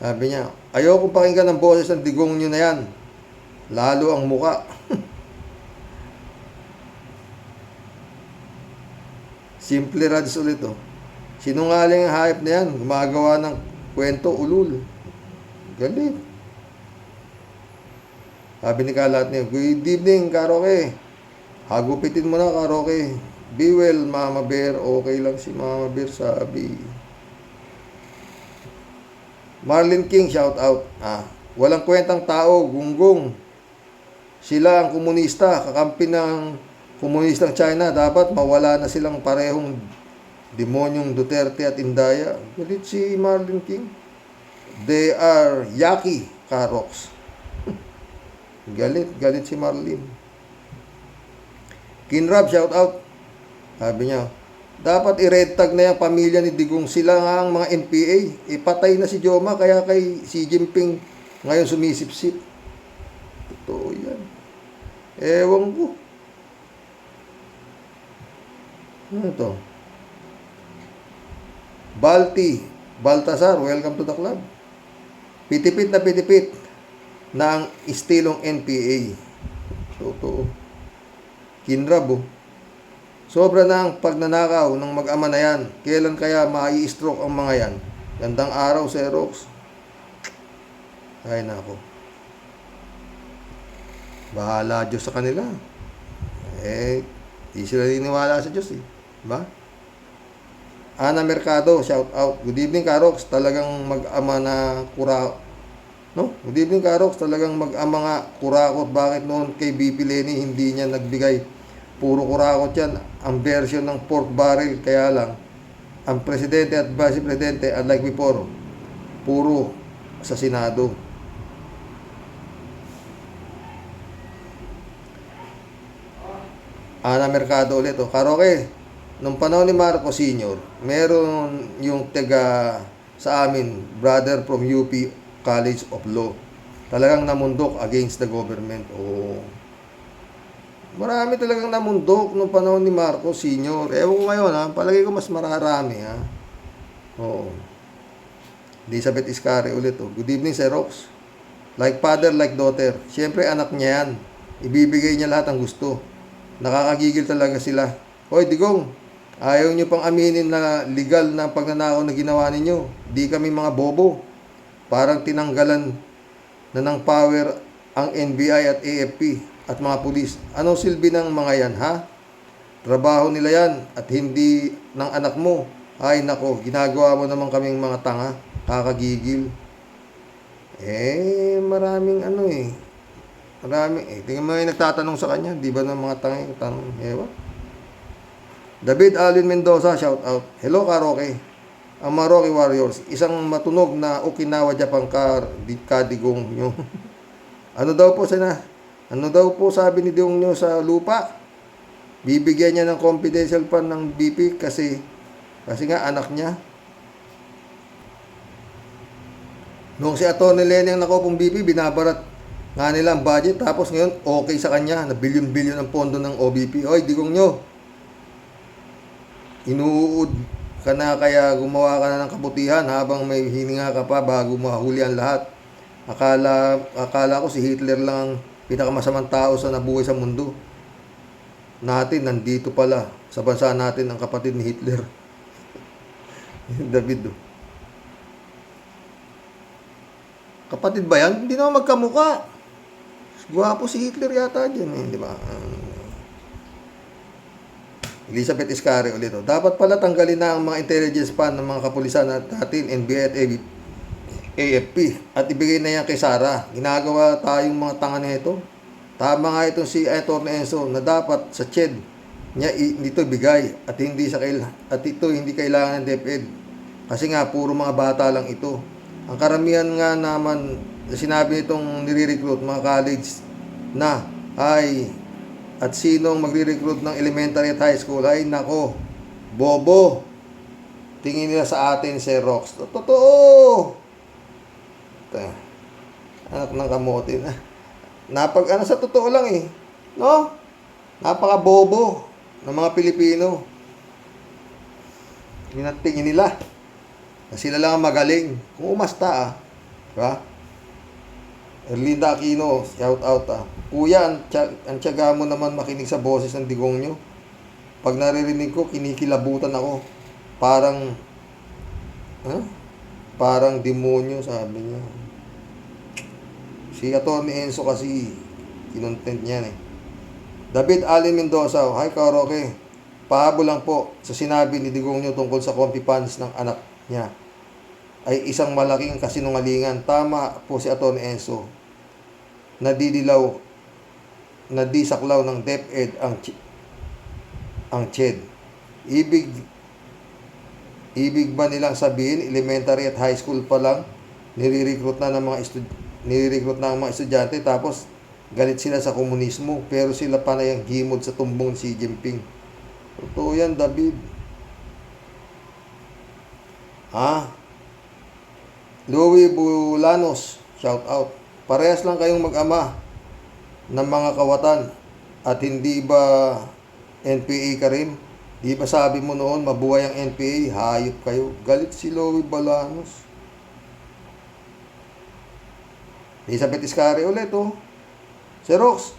Sabi niya, ayoko pakinggan ng boses ng Digong nyo na yan. Lalo ang muka. Simply Rads ulit Sinungaling ang hype na yan. Gumagawa ng kwento ulul. Galit. Sabi ni Kalat niya, good evening, karaoke. Hagupitin mo na, karaoke. Be well, Mama Bear. Okay lang si Mama Bear, sabi. Marlin King, shout out. Walang kwentang tao, gunggong. Sila ang komunista, kakampi ng komunistang China. Dapat mawala na silang parehong demonyong Duterte at Indaya. Galit si Marlin King. They are yaki, karoks. Galit si Marlin. Kinrab, shout out. Sabi niya, dapat i-red tag na yung pamilya ni Digong. Sila nga ang mga NPA. Ipatay na si Joma, kaya kay Xi Jinping ngayon sumisip-sip. Totoo yan. Ewan ko. Ano to? Baltasar, welcome to the club. Pitipit na ang istilong NPA. Totoo. Kinrab Sobra na ang pagnanakaw ng mag-ama na yan. Kailan kaya mai-stroke ang mga yan? Gandang araw, Xerox. Ay, nako. Bahala Diyos sa kanila. Di sila niniwala sa Diyos eh. Diba? Ana Mercado, shout out. Good evening, Karox. Talagang mag-ama na no? Good evening, Karox. Talagang mag-ama nga kurakot. Bakit noon kay BP Lenny hindi niya nagbigay? Puro kurakot yan. Ang version ng pork barrel. Kaya lang, ang presidente at vice presidente, unlike before, puro sa Senado. Ana Mercado ulit. Karoke, nung panahon ni Marcos Sr., meron yung taga sa amin, brother from UP College of Law. Talagang namundok against the government. Marami talagang namundok nung panahon ni Marcos Sr. Ewan ko ngayon ha, palagi ko mas mararami ha. Elizabeth Iscari ulit. Good evening, Sir Rox. Like father, like daughter. Siyempre anak niya yan. Ibibigay niya lahat ang gusto. Nakakagigil talaga sila. Hoy, Digong, ayaw nyo pang aminin na legal na pagnanakaw na ginawa ninyo. Di kami mga bobo. Parang tinanggalan na ng power ang NBI at AFP at mga pulis. Anong silbi ng mga yan, ha? Trabaho nila yan at hindi ng anak mo. Ay nako, ginagawa mo naman kaming mga tanga. Kakagigil. Maraming Marami. Tingnan mo yung nagtatanong sa kanya. Di ba ng mga tanga yung tanong? Ewan. David Alvin Mendoza, shout out. Hello, Karoke. Ang mga Rocky Warriors, isang matunog na Okinawa Japan kadigong nyo. Ano daw po sabi ni Digong nyo sa lupa? Bibigyan niya ng confidential fund ng BP kasi nga anak niya. Nung si Atty. Lenny ang nakupong BP, binabarat nga nila ang budget, tapos ngayon okay sa kanya na bilyon-bilyon ang pondo ng OBP. Oy, Digong nyo, inuud ka na kaya gumawa ka na ng kabutihan habang may hininga ka pa bago mahuli ang lahat. Akala ko si Hitler lang ang pinakamasamang tao sa nabuhay sa mundo. Natin, nandito pala sa bansa natin ang kapatid ni Hitler. David. Kapatid ba yan? Hindi naman magkamuka. Guwapo si Hitler yata dyan, di ba? Elizabeth Iscari ulit. Dapat pala tanggalin na ang mga intelligence fund ng mga kapulisan natin, NBI at AFP, at ibigay na yan kay Sara. Ginagawa tayong mga tanga nito. Tama nga itong si Atty. Enzo na dapat sa CHED niya dito bigay at ito hindi kailangan ng DepEd. Kasi nga puro mga bata lang ito. Ang karamihan nga naman sinabi nitong nire-recruit mga college na at sinong magre-recruit ng elementary at high school ay nako, bobo. Tingin nila sa atin, Sir Rox. Totoo. Anak ng kamote na. Sa totoo lang eh. No? Napaka-bobo ng mga Pilipino. Tingin nila na sila lang ang magaling. Kung umasta diba? Erlinda Aquino, shout out Kuya, ang tiyaga mo naman makinig sa boses ng Digong nyo. Pag naririnig ko, kinikilabutan ako. Parang demonyo, sabi niya. Si Atty. Enzo kasi, kinontent niyan eh. David Allen Mendoza, hi Karoke. Pahabol lang po sa sinabi ni Digong nyo tungkol sa comfy pants ng anak niya. Ay isang malaking kasinungalingan. Tama po si Atty. Enzo. Nadisaklaw ng DepEd ang CHED. Ibig ba nilang sabihin elementary at high school pa lang nire-recruit na ang mga estudyante tapos galit sila sa komunismo pero sila panay ang himod sa tumbong ni Xi Jinping. Totoo yan, David. Louie Bulanos, shout out. Parehas lang kayong mag-ama ng mga kawatan at hindi ba NPA ka rin? Di ba sabi mo noon mabuhay ang NPA? Hayop kayo. Galit si Louie Bulanos. Elizabeth Iscari ulit Sir Rox,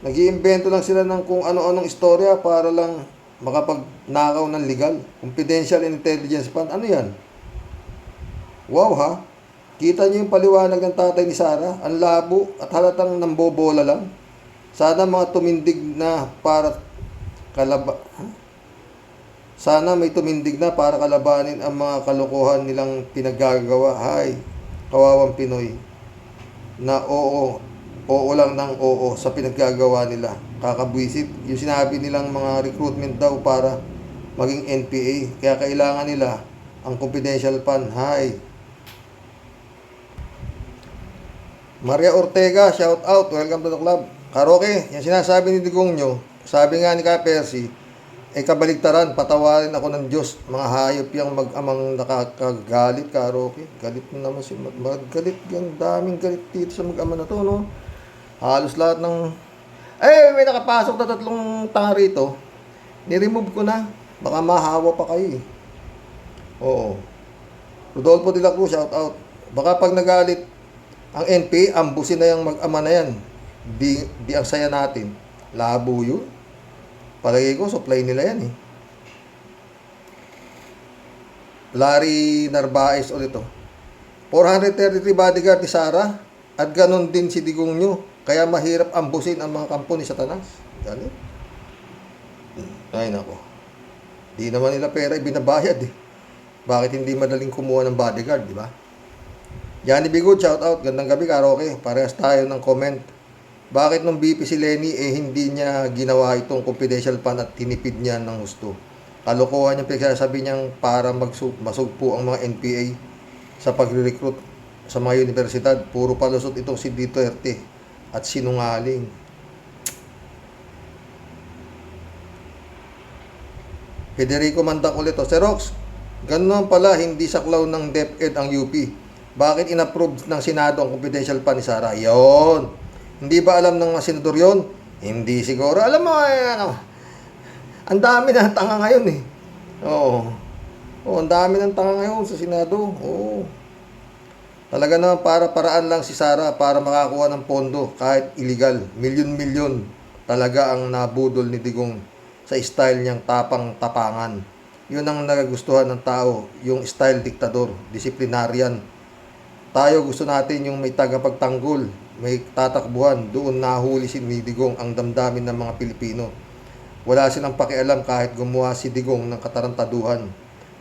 nag-iimbento lang sila ng kung ano-anong istorya para lang makapagnakaw ng legal. Confidential intelligence fund. Ano yan? Wow ha? Kita niyo yung paliwanag ng tatay ni Sara? Ang labo at halatang nambobola lang. Sana mga tumindig na para Sana may tumindig na para kalabanin ang mga kalokohan nilang pinaggagawa. Hay, kawawang Pinoy na oo lang ng oo sa pinaggagawa nila. Kakabwisit. Yung sinabi nilang mga recruitment daw para maging NPA. Kaya kailangan nila ang confidential fund. Hay. Maria Ortega, shout out. Welcome to the club. Karoke, yung sinasabi ni Digong nyo, sabi nga ni Ka Percy, kabaligtaran, patawarin ako ng Diyos. Mga hayop yung mag-amang nakakagalit, Karoke. Galit na naman si galit. Yung daming galit dito sa mag-ama na to, no? Halos lahat ng... may nakapasok na 3 tanga rito. Ni-remove ko na. Baka mahawa pa kayo, eh. Oo. Rodolfo de la Cruz, shout out. Baka pag nagalit ang NPA, ambusin na yung mag-ama na yan. Di ang saya natin. Labo yun. Palagay ko, supply nila yan, eh. Larry Narvaez ulit, oh. 433 bodyguard ni Sara at ganon din si Digong nyo. Kaya mahirap ambusin ang mga kampo ni Satanas. Galit. Ay, nako. Di naman nila pera ibinabayad, eh. Bakit hindi madaling kumuha ng bodyguard, di ba? Johnny Bigod, shout out. Gandang gabi, Karoke. Parehas tayo ng comment. Bakit nung BP si Lenny, hindi niya ginawa itong confidential fund at tinipid niya ng husto? Kalokohan yung pinagsasabi niyang para masugpo ang mga NPA sa pagre-recruit sa mga universidad. Puro palusot itong si Duterte at sinungaling. Federico Mandak ulit, oh. Xerox, ganun pala, hindi saklaw ng DepEd ang UP. Bakit inapprove ng Senado ang confidential fund ni Sara? Yon. Hindi ba alam ng mga senador yon? Hindi siguro. Alam mo, ang dami na tanga ngayon, eh. Oo, ang dami ng tanga ngayon sa Senado. Oo. Talaga naman paraan lang si Sara para makakuha ng pondo kahit illegal. Milyon-milyon talaga ang nabudol ni Digong sa style niyang tapang-tapangan. Yun ang nagagustuhan ng tao, yung style diktador, disiplinaryan. Tayo gusto natin yung may tagapagtanggol, may tatakbuhan. Doon nahuli si Digong ang damdamin ng mga Pilipino. Wala silang pakialam kahit gumawa si Digong ng katarantaduhan.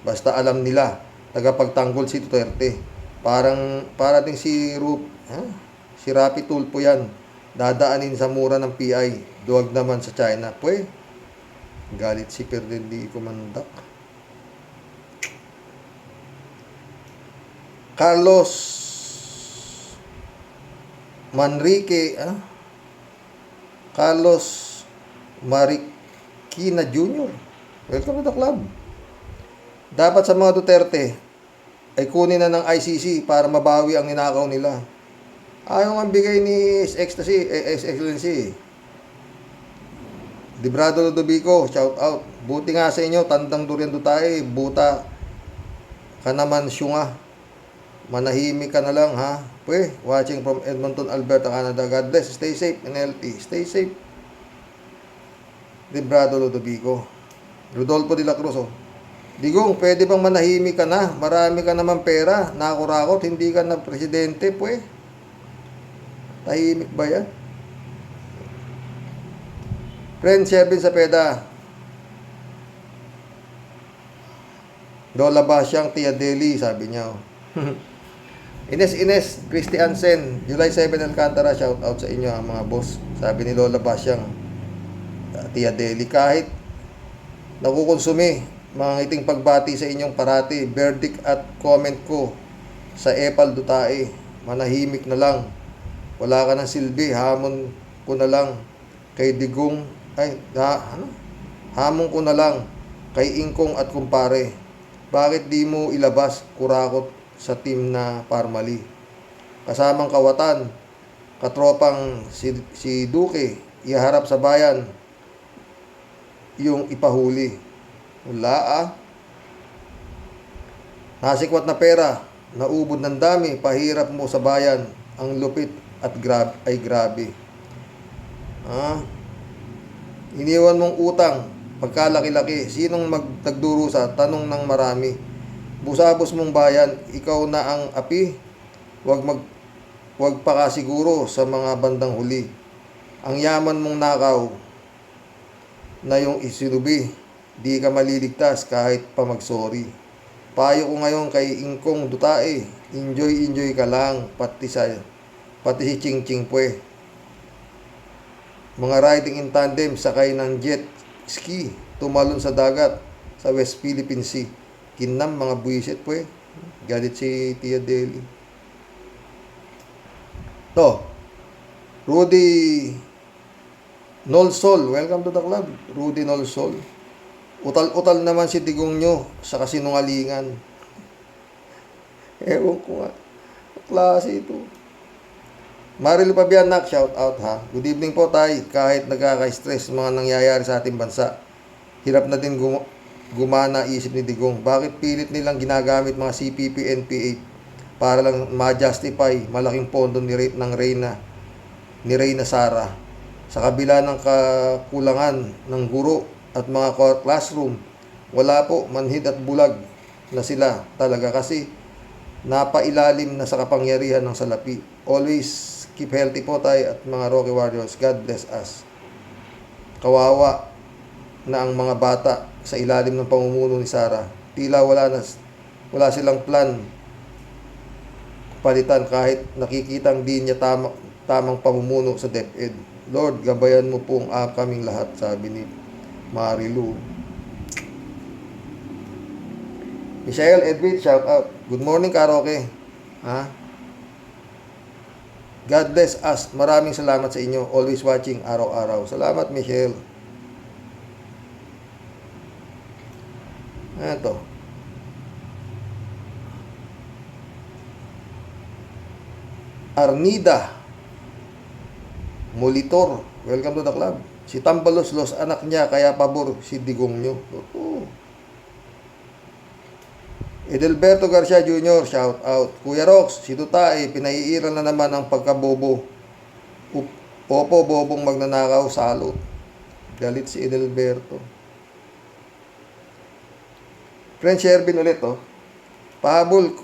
Basta alam nila, tagapagtanggol si Duterte. Para ding si Rapi Tulfo yan. Dadaanin sa mura ng PI. Duwag naman sa China. Galit si Ferdinand Kumandak. Carlos Manrique, Carlos Marikina Jr. Welcome to the club. Dapat sa mga Duterte ay kunin na ng ICC para mabawi ang ninakaw nila. Ayaw ang bigay ni Excellency. Librado Ludovico, shout out. Buti nga sa inyo, tandang durian dutay, buta ka naman syunga. Manahimik ka na lang, ha? Watching from Edmonton, Alberta, Canada. God bless. Stay safe, NLT. Stay safe. Librado Ludovico. Rodolfo de la Cruz, oh. Digong, pwede bang manahimik ka na? Marami ka naman pera. Nakurakot, hindi ka na presidente, Tahimik ba yan? Friend Shervin Sapeda. Lola Basyang, Tia Deli, sabi niya, oh. Ines, Christy Ansen, July 7 Alcantara, shout out sa inyo mga boss. Sabi ni Lola Basyang, Tia Deli, kahit nakukonsumi, mga ngiting pagbati sa inyong parati, verdict at comment ko sa Epal Dutae, manahimik na lang. Wala ka ng silbi, hamon ko na lang kay Digong, hamon ko na lang kay Ingkong at kumpare. Bakit di mo ilabas kurakot sa team na Parmali? Kasamang kawatan, katropang si Duque, iharap sa bayan yung ipahuli. Wala, Nasikwat na pera, naubod ng dami, pahirap mo sa bayan, ang lupit at grabe. Iniwan mong utang, pagkalaki-laki, sinong magtagdurusa, tanong ng marami. Busabos mong bayan, ikaw na ang api, wag pa ka siguro sa mga bandang huli. ang yaman mong nakaw na yung isinubi, di ka maliligtas kahit pa mag-sorry. Payo ko ngayon kay Ingkong Dutae, enjoy ka lang, pati si Ching Ching Pue. Mga riding in tandem, sakay ng jet ski, tumalon sa dagat sa West Philippine Sea. Kinam mga buwisit Pue. Galit si Tia Deli. To, Rudy Nolsol, welcome to the club. Rudy Nolsol. Utal-utal naman si Digong nyo sa kasinungalingan. Ewan ko nga. Klase ito. Maril Pabianak, shout out ha. Good evening po tay. Kahit nagkaka-stress mga nangyayari sa ating bansa, hirap na din gumana isip ni Digong. Bakit pilit nilang ginagamit mga CPP, NPA para lang ma-justify malaking pondo ni Reyna Sara? Sa kabila ng kakulangan ng guro at mga classroom, wala po, manhid at bulag na sila talaga kasi napailalim na sa kapangyarihan ng salapi. Always keep healthy po tayo at mga Rocky Warriors. God bless us. Kawawa na ang mga bata sa ilalim ng pamumuno ni Sara. Tila wala silang plan palitan kahit nakikitang di niya tamang pamumuno sa DepEd. Lord, gabayan mo po ang kaming lahat, sabi ni Marilu. Michelle Edwin, shout out. Good morning, Karaoke. Ha? God bless us. Maraming salamat sa inyo. Always watching araw-araw. Salamat, Michelle. Ito. Arnida Molitor, welcome to the club. Si Tambalos, los anak niya, kaya pabor si Digong nyo. Edelberto Garcia Jr., shout out. Kuya Rox, si Dutae, pinaiiran na naman ang pagkabobo. Opo, bobong magnanakaw, salot. Galit si Edelberto. Friend Shervin ulit, oh. Pahabol,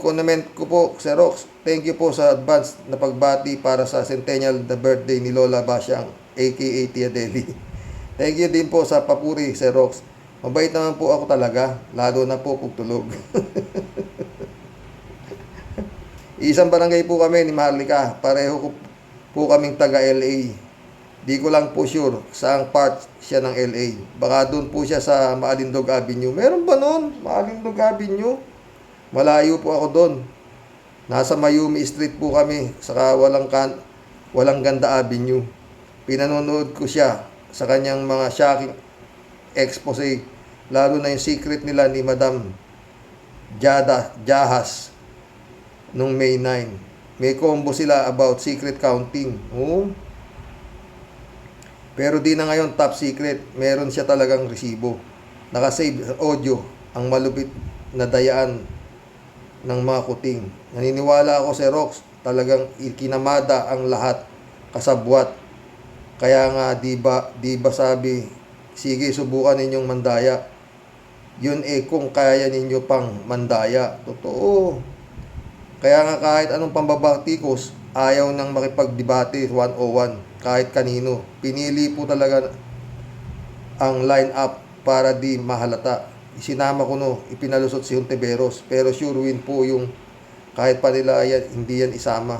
comment ko po, Sir Rox. Thank you po sa advance na pagbati para sa centennial the birthday ni Lola Basyang, aka Tia Deli. Thank you din po sa papuri, Sir Rox. Mabait naman po ako talaga, lalo na po pagtulog. Isang barangay po kami ni Marlica, pareho po kaming taga LA. Di ko lang po sure saang part siya ng LA. Baka doon po siya sa Maalindog Avenue. Meron ba noon? Maalindog Avenue? Malayo po ako doon. Nasa Mayumi Street po kami, saka walang Ganda Avenue. Pinanonood ko siya sa kanyang mga shocking expose, lalo na yung secret nila ni Madam Jahas nung May 9. May combo sila about secret counting. Oh. Pero di na ngayon top secret. Meron siya talagang resibo. Nakasave audio ang malupit na dayaan ng mga kuting. Naniniwala ako si Rox, talagang ikinamada ang lahat kasabwat. Kaya nga di ba sabi, sige subukan ninyong mandaya. Yun kung kaya ninyo pang mandaya. Totoo. Kaya nga kahit anong pambabaktikos, ayaw nang makipagdebate 101 kahit kanino. Pinili po talaga ang line up para di mahalata. Isinama ko ipinalusot si Hontiveros, pero sure win po yung kahit pa nila hindi yan isama.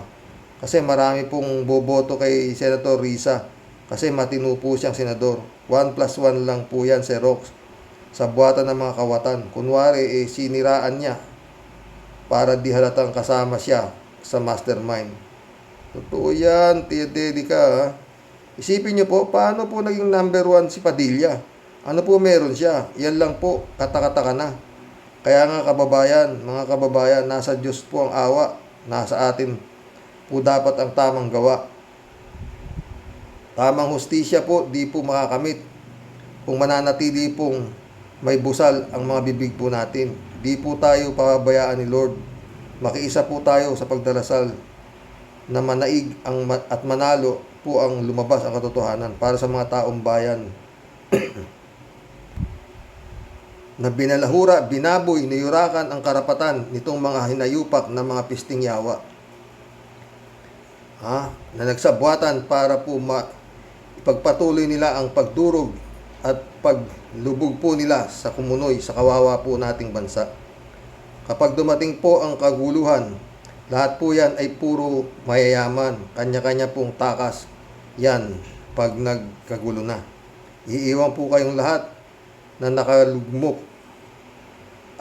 Kasi marami pong boboto kay Senator Risa kasi matino po siyang senador. 1+1 lang po yan, Sir Rox, sa buwatan ng mga kawatan. Kunwari siniraan niya para di halatang kasama siya sa mastermind. Totoo yan, Tia Deli ka, ha? Isipin nyo po, paano po naging number 1 si Padilla? Ano po meron siya? Yan lang po, katakataka na. Kaya nga mga kababayan, nasa Diyos po ang awa. Nasa atin po dapat ang tamang gawa. Tamang hustisya po, di po makakamit. Kung mananatili pong may busal ang mga bibig po natin. Di po tayo pababayaan ni Lord. Makiisa po tayo sa pagdarasal na manaig at manalo po ang lumabas ang katotohanan para sa mga taong bayan. Na binalahura, binaboy, niyurakan ang karapatan nitong mga hinayupak na mga pisting yawa. na nagsabwatan para po ipagpatuloy nila ang pagdurog at paglubog po nila sa kumunoy sa kawawa po nating bansa. Kapag dumating po ang kaguluhan, lahat po yan ay puro mayayaman, kanya-kanya pong takas. Yan, pag nagkagulo na. Iiwan po kayong lahat na nakalugmok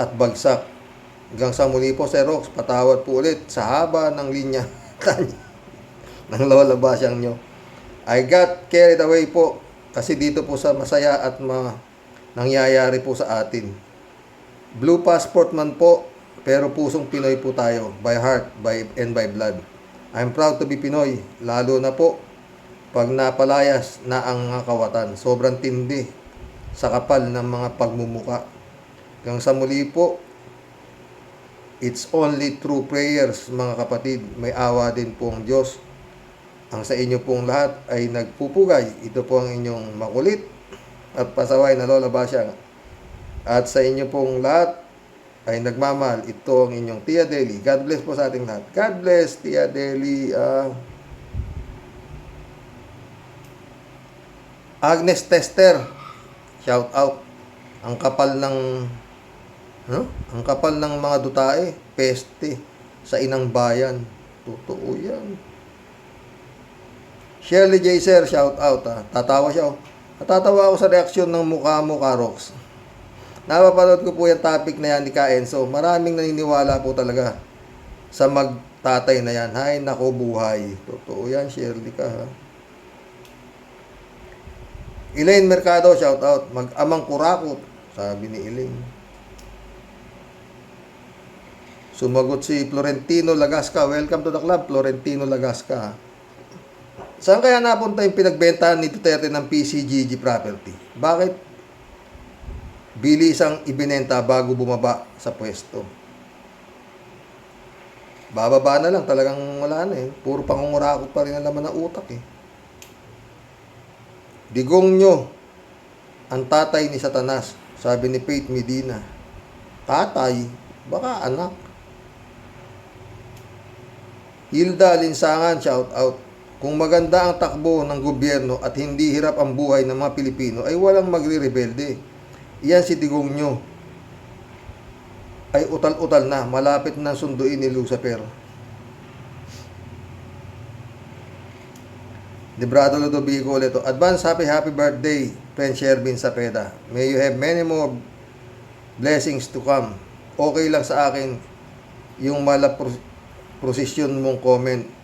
at bagsak. Hanggang sa muli po, Sir Rox, patawad po ulit sa haba ng linya ng Lola Basyang nyo. I got carried away po kasi dito po sa masaya at nangyayari po sa atin. Blue passport man po, pero pusong Pinoy po tayo, by heart and by blood. I'm proud to be Pinoy, lalo na po pag napalayas na ang kawatan. Sobrang tindi sa kapal ng mga pagmumuka. Hanggang sa muli po, it's only through prayers, mga kapatid. May awa din po ang Diyos. Ang sa inyo pong lahat ay nagpupugay. Ito po ang inyong makulit at pasaway na Lola Basyang. At sa inyo pong lahat ay nagmamahal. Ito ang inyong Tia Deli. God bless po sa ating lahat. God bless, Tia Deli. Agnes Tester, shout out. Ang kapal ng mga dutae, peste sa inang bayan. Totoo yan. Shirley J. Sir, shout out. Tatawa siya. Natatawa ako sa reaksyon ng mukha mo, Karox. Napapanood ko po yung topic na yan ni Ka Enzo. Maraming naniniwala po talaga sa magtatay na yan. Hay, nako buhay. Totoo yan, Shirley ka, ha. Elaine Mercado, shout out. Mag-amang kurakot, sabi ni Elaine. Sumagot si Florentino Lagasca. Welcome to the club, Florentino Lagasca. Saan kaya napunta yung pinagbentahan ni Duterte ng PCGG property? Bakit bilisang ibinenta bago bumaba sa pwesto? Bababa na lang, talagang wala na eh. Puro pangungurakot pa rin ang laman ng utak eh. Digong nyo ang tatay ni Satanas, sabi ni Faith Medina. Tatay? Baka anak. Hilda Linsangan, shout out. Kung maganda ang takbo ng gobyerno at hindi hirap ang buhay ng mga Pilipino, ay walang magre-rebelde. Iyan si Digong nyo. Ay utal-utal na, malapit na sunduin ni Lucifer. Librado Ludovico ulit. Advance happy birthday, friend Shervin Sapeda. May you have many more blessings to come. Okay lang sa akin yung prosesyon mong comment.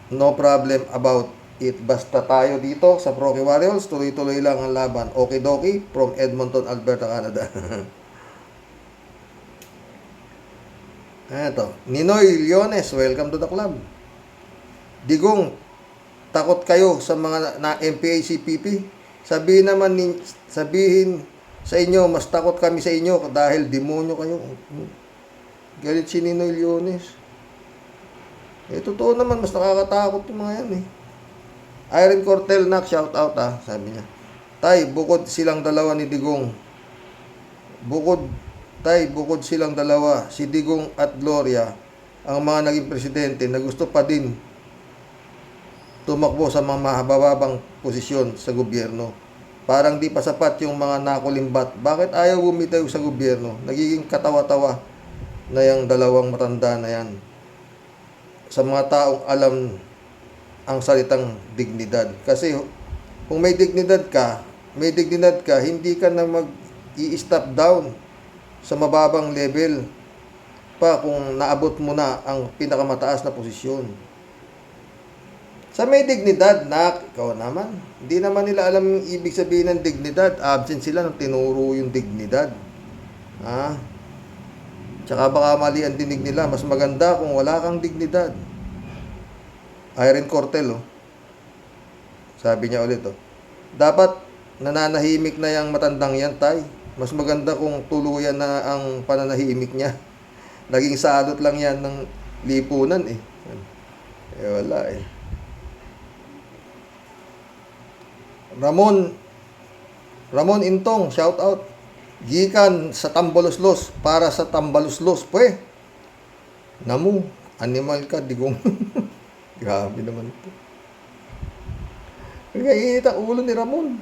No problem about it. Basta tayo dito sa Proque Warriors, tuloy-tuloy lang ang laban. Okidoki from Edmonton, Alberta, Canada. Eto, Ninoy Leones, welcome to the club. Digong, takot kayo sa mga na MPA CPP? Sabihin sa inyo, mas takot kami sa inyo dahil demonyo kayo. Galit si Ninoy Leones. Eh, totoo naman, mas nakakatakot yung mga yan eh. Irene Cortel nak, shout out sabi niya. Tay, bukod silang dalawa ni Digong. Bukod silang dalawa, si Digong at Gloria, ang mga naging presidente na gusto pa din tumakbo sa mga mahababang posisyon sa gobyerno. Parang di pa sapat yung mga nakulimbat. Bakit ayaw bumitaw sa gobyerno? Nagiging katawa-tawa na yung dalawang matanda na yan. Sa mga taong alam ang salitang dignidad. Kasi kung may dignidad ka, hindi ka na mag-i-stop down sa mababang level pa kung naabot mo na ang pinakamataas na posisyon. Sa may dignidad, ikaw naman. Hindi naman nila alam yung ibig sabihin ng dignidad. Absent sila nung tinuro yung dignidad. Tsaka baka mali ang dinig nila. Mas maganda kung wala kang dignidad. Irene Cortel, sabi niya ulit, dapat nananahimik na yung matandang yan, tay. Mas maganda kung tuluyan na ang pananahimik niya. Naging salot lang yan ng lipunan eh. Wala eh. Ramon Intong, shout out. Gikan sa Tambaluslos para sa Tambaluslos, animal ka, Digong. Grabe naman po. Naiinit ang ulo ni Ramon.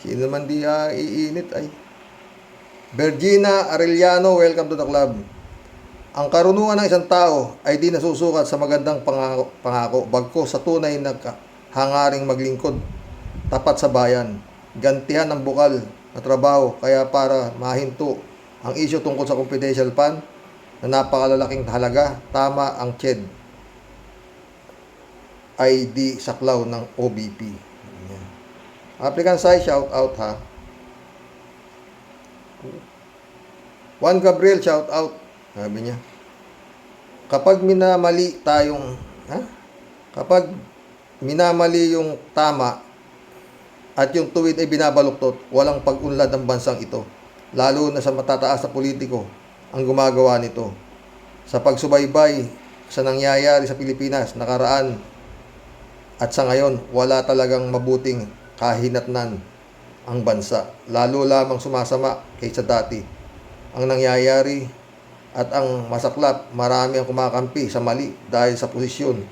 Sino naman di iinit ay. Virginia Arellano, welcome to the club. Ang karunungan ng isang tao ay di nasusukat sa magandang pangako bagko sa tunay na hangaring maglingkod tapat sa bayan. Gantihan ng bukal na trabaho kaya para mahinto ang isyu tungkol sa confidential fund na napakalalaking halaga, tama ang CHED ay di saklaw ng OBP. Ayan. Applicant size, shout out ha. Juan Gabriel, shout out. Sabi niya, kapag minamali yung tama at yung tuwid ay binabaluktot, walang pag-unlad ang bansang ito. Lalo na sa matataas na politiko ang gumagawa nito. Sa pagsubaybay sa nangyayari sa Pilipinas, nakaraan at sa ngayon, wala talagang mabuting kahinatnan ang bansa. Lalo lamang sumasama kaysa dati. Ang nangyayari at ang masaklap, marami ang kumakampi sa mali dahil sa posisyon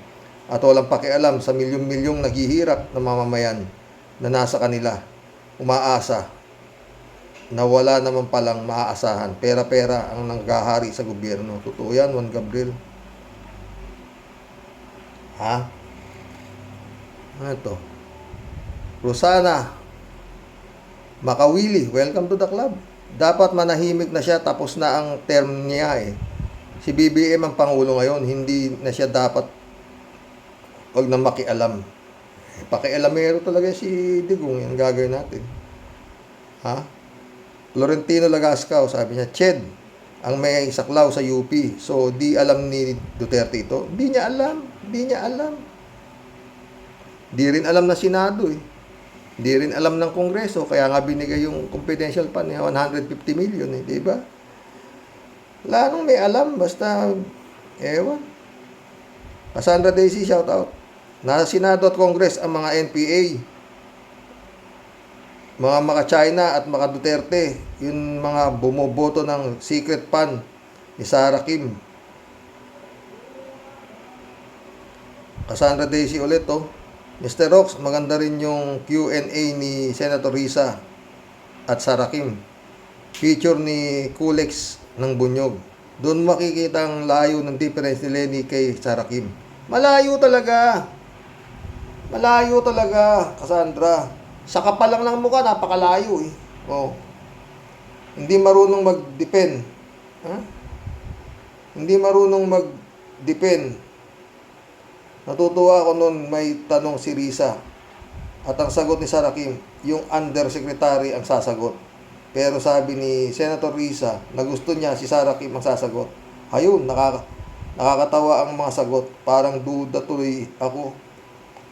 at walang pakialam sa milyong-milyong naghihirap na mamamayan na nasa kanila. Umaasa na wala naman palang maaasahan. Pera-pera ang nanggahari sa gobyerno. Totoo yan, Juan Gabriel. Ha? Ano ito? Rosana Makawili, welcome to the club. Dapat manahimik na siya, tapos na ang term niya eh. Si BBM ang Pangulo ngayon, hindi na siya dapat wag na makialam. Pakialamero talaga si Digong, yung gagawin natin. Ha? Florentino Lagascao, sabi niya, CHED ang may saklaw sa UP. So, di alam ni Duterte ito. Di niya alam. Di rin alam na Senado eh. Di rin alam ng Kongreso. Kaya nga binigay yung confidential fund niya, 150 million eh. Di ba? Wala nung may alam. Basta, ewan. Cassandra Daisy, shout out. Nasa Senado at Congress ang mga NPA. Mga maka-China at maka-Duterte. Yung mga bumoboto ng secret fund ni Sarah Kim. Cassandra Daisy ulit oh. Mr. Rox, maganda rin yung Q&A ni Senator Risa at Sarah Kim. Feature ni Kulex ng Bunyog. Doon makikita ang layo ng difference ni Lenny kay Sarah Kim. Malayo talaga, Cassandra. Sa kapal lang ng mukha, napakalayo eh. Oh. Hindi marunong mag-depend. Ha? Hindi marunong mag-depend. Natutuwa ako noon may tanong si Risa. At ang sagot ni Sarah Kim, yung undersecretary ang sasagot. Pero sabi ni Senator Risa na gusto niya si Sarah Kim ang sasagot. Ayun, nakakatawa ang mga sagot. Parang duda tuloy ako.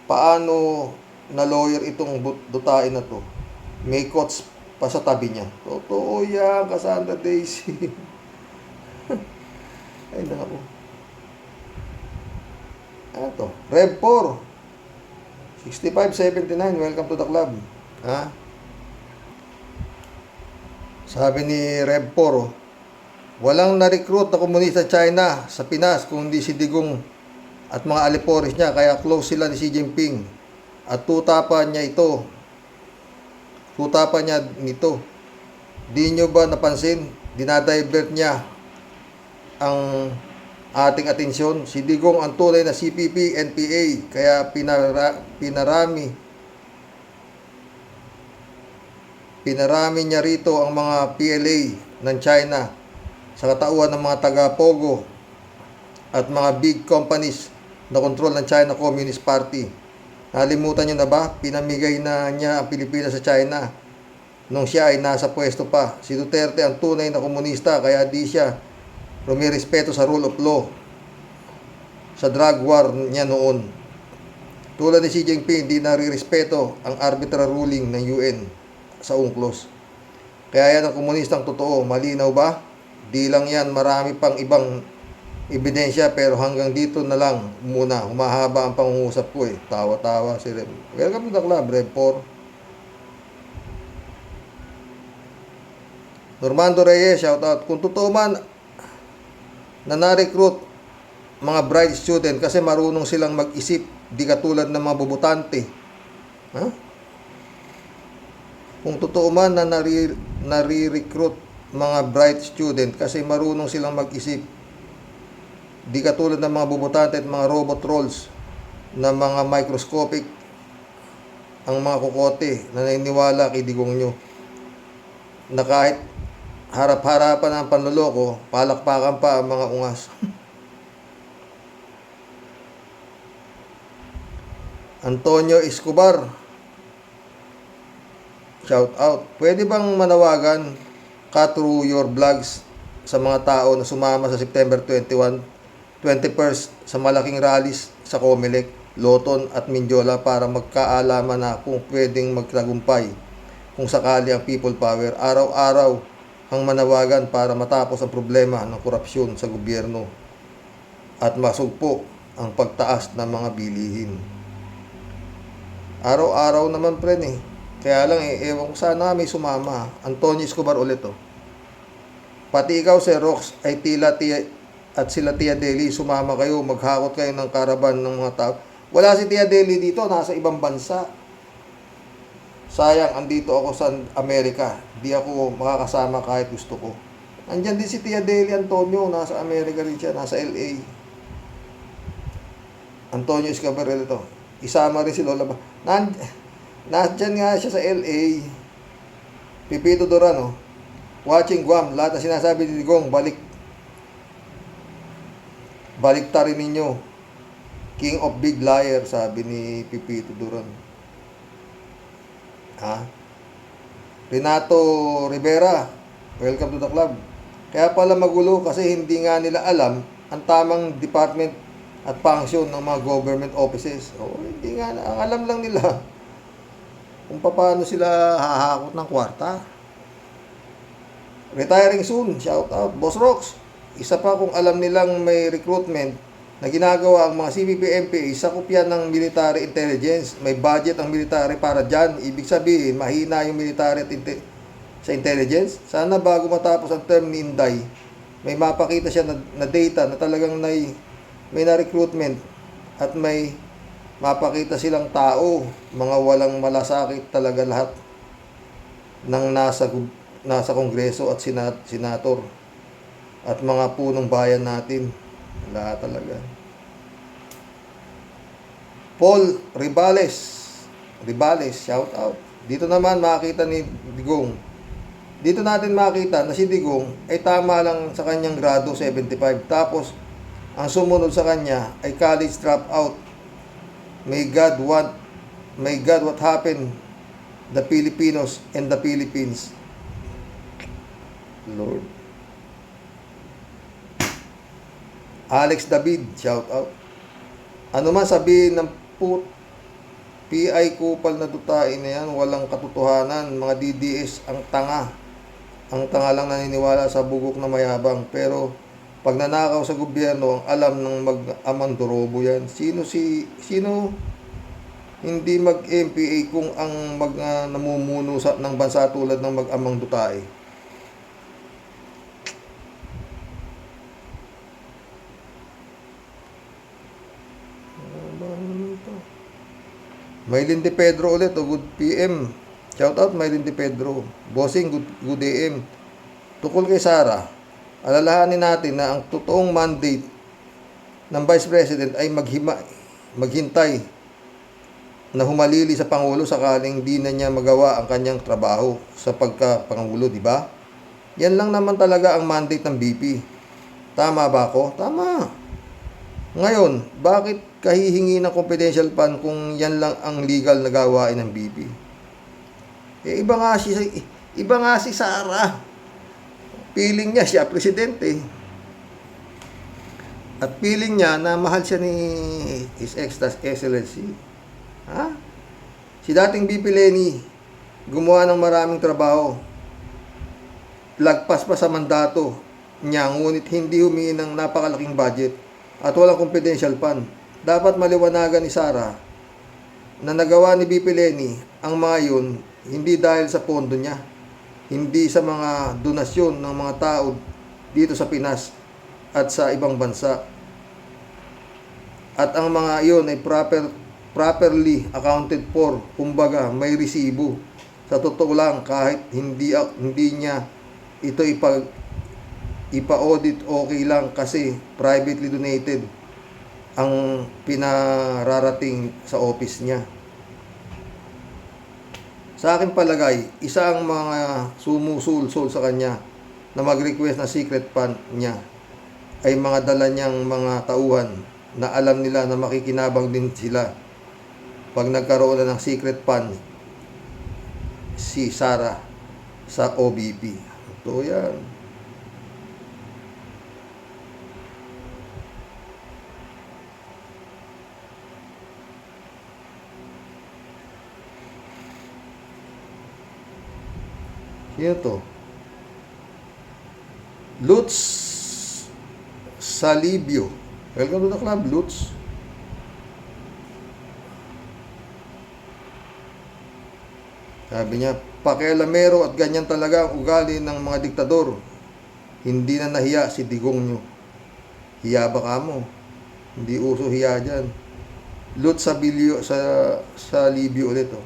Paano na lawyer itong dutain na to? May quotes pa sa tabi niya. Totoo yan, Cassandra Daisy. Ay, naku. Ano to? Rev 4. 6579, welcome to the club. Ha? Sabi ni Rev 4, walang na-recruit na komunista China sa Pinas kung hindi si Digong at mga aliporis niya, kaya close sila ni Xi Jinping. At tutapan niya nito. Di nyo ba napansin? Dinadivert niya ang ating atensyon. Si Digong ang tunay na CPP, NPA, kaya pinarami niya rito ang mga PLA ng China sa katauhan ng mga taga-Pogo at mga big companies na kontrol ng China Communist Party. Nalimutan niyo na ba? Pinamigay na niya ang Pilipinas sa China nung siya ay nasa pwesto pa. Si Duterte ang tunay na komunista, kaya di siya rumirespeto sa rule of law sa drug war niya noon. Tulad ni Xi Jinping, di nare-respeto ang arbitrary ruling ng UN sa UNCLOS. Kaya yan ang komunistang totoo. Malinaw ba? Di lang yan, marami pang ibang ebidensya, pero hanggang dito na lang muna. Humahaba ang pangungusap ko eh. Tawa-tawa si Rev. Welcome to the club, Rev 4. Normando Reyes, shout out. Kung totoo man na na-recruit mga bright student kasi marunong silang mag-isip, di katulad ng mga bobotante. Ha? Kung totoo man na nare-recruit mga bright student kasi marunong silang mag-isip, di katulad ng mga bobotante at mga robot trolls na mga microscopic ang mga kukote na naniniwala kay digong nyo na kahit harap-harapan ng panloloko, palakpakan pa ang mga ungas. Antonio Escobar, shout out. Pwede bang manawagan ka through your vlogs sa mga tao na sumama sa September 21st sa malaking rallies sa Comelec, Loton at Mindiola para magkaalaman na kung pwedeng magtagumpay kung sakali ang people power. Araw-araw ang manawagan para matapos ang problema ng korupsyon sa gobyerno at masugpo ang pagtaas ng mga bilihin. Araw-araw naman pre eh. Kaya lang ewan ko sana may sumama. Antonio Escobar ulit Pati ikaw Sir Rox ay tila Tia at sila Tia Deli, sumama kayo, maghakot kayo ng karaban ng mga tao. Wala si Tia Deli dito, nasa ibang bansa. Sayang, andito ako sa Amerika. Di ako makakasama kahit gusto ko. Andyan din si Tia Deli Antonio, nasa Amerika rin siya, nasa LA. Antonio Escobar ito. Isama rin si Lola ba? Nandyan nga siya sa LA. Pipito Duran, watching Guam. Lahat na sinasabi ni Digong, baliktarin ninyo. King of Big Liar, sabi ni Pipito Duran. Renato Rivera, welcome to the club. Kaya pala magulo kasi hindi nga nila alam ang tamang department at function ng mga government offices. Hindi nga, ang alam lang nila kung paano sila hahakot ng kwarta. Retiring soon, shout out. Boss Rox, isa pa kung alam nilang may recruitment na ginagawa ang mga CPP-MPA sa kopya ng military intelligence. May budget ang military para dyan. Ibig sabihin, mahina yung military sa intelligence. Sana bago matapos ang term ni Inday, may mapakita siya na data na talagang may na-recruitment at may mapakita silang tao, mga walang malasakit talaga lahat ng nasa Kongreso at Senator at mga punong bayan natin. Wala talaga. Paul Ribales, shout out. Dito naman makita ni Digong. Dito natin makita na si Digong ay tama lang sa kanyang grado 75. Tapos ang sumunod sa kanya ay college dropout. May God what happened the Filipinos and the Philippines. Lord. Alex David, shout out. Ano man sabihin ng PI kupal na dutain na yan, walang katotohanan. Mga DDS ang tanga. Ang tanga lang naniniwala sa bugok na mayabang. Pero pag nanakaw sa gobyerno, ang alam ng mag-amandorobo yan. Sino hindi mag-MPA kung ang namumuno ng bansa tulad ng mag-amang dutay? Maylin De Pedro ulit, good PM. Shout out Maylin De Pedro. Bossing, good AM. Tukol kay Sara, alalahanin natin na ang totoong mandate ng Vice President ay maghintay na humalili sa Pangulo sakaling di na niya magawa ang kanyang trabaho sa pagka-Pangulo, di ba? Yan lang naman talaga ang mandate ng BP. Tama ba ako? Tama. Ngayon, bakit kahihingi ng confidential fund kung yan lang ang legal na gawain ng BP? Iba nga si Sara. Feeling niya siya presidente. At feeling niya na mahal siya ni His Excellency. Si dating BP Leni, gumawa ng maraming trabaho. Lagpas pa sa mandato niya, ngunit hindi humingi ng napakalaking budget at walang confidential fund. Dapat maliwanagan ni Sara na nagawa ni BP Leni ang mga yun hindi dahil sa pondo niya, hindi sa mga donasyon ng mga tao dito sa Pinas at sa ibang bansa. at ang mga iyon ay properly accounted for, kumbaga may resibo. Sa totoo lang, kahit hindi niya ito ipa-audit, okay lang kasi privately donated ang pinararating sa office niya. Sa akin palagay, isa ang mga sumusulsol sa kanya na mag-request na secret fund niya ay mga dala niyang mga tauhan na alam nila na makikinabang din sila pag nagkaroon na ng secret fund si Sara sa OBP. Ito yan. Sino to? Lutz Salibio. Welcome to the club, Lutz. Sabi niya, pakialamero at ganyan talaga ang ugali ng mga diktador. Hindi na nahiya si Digong nyo. Hiya ba ka mo? Hindi uso hiya dyan. Lutz Salibio ulit. Oh.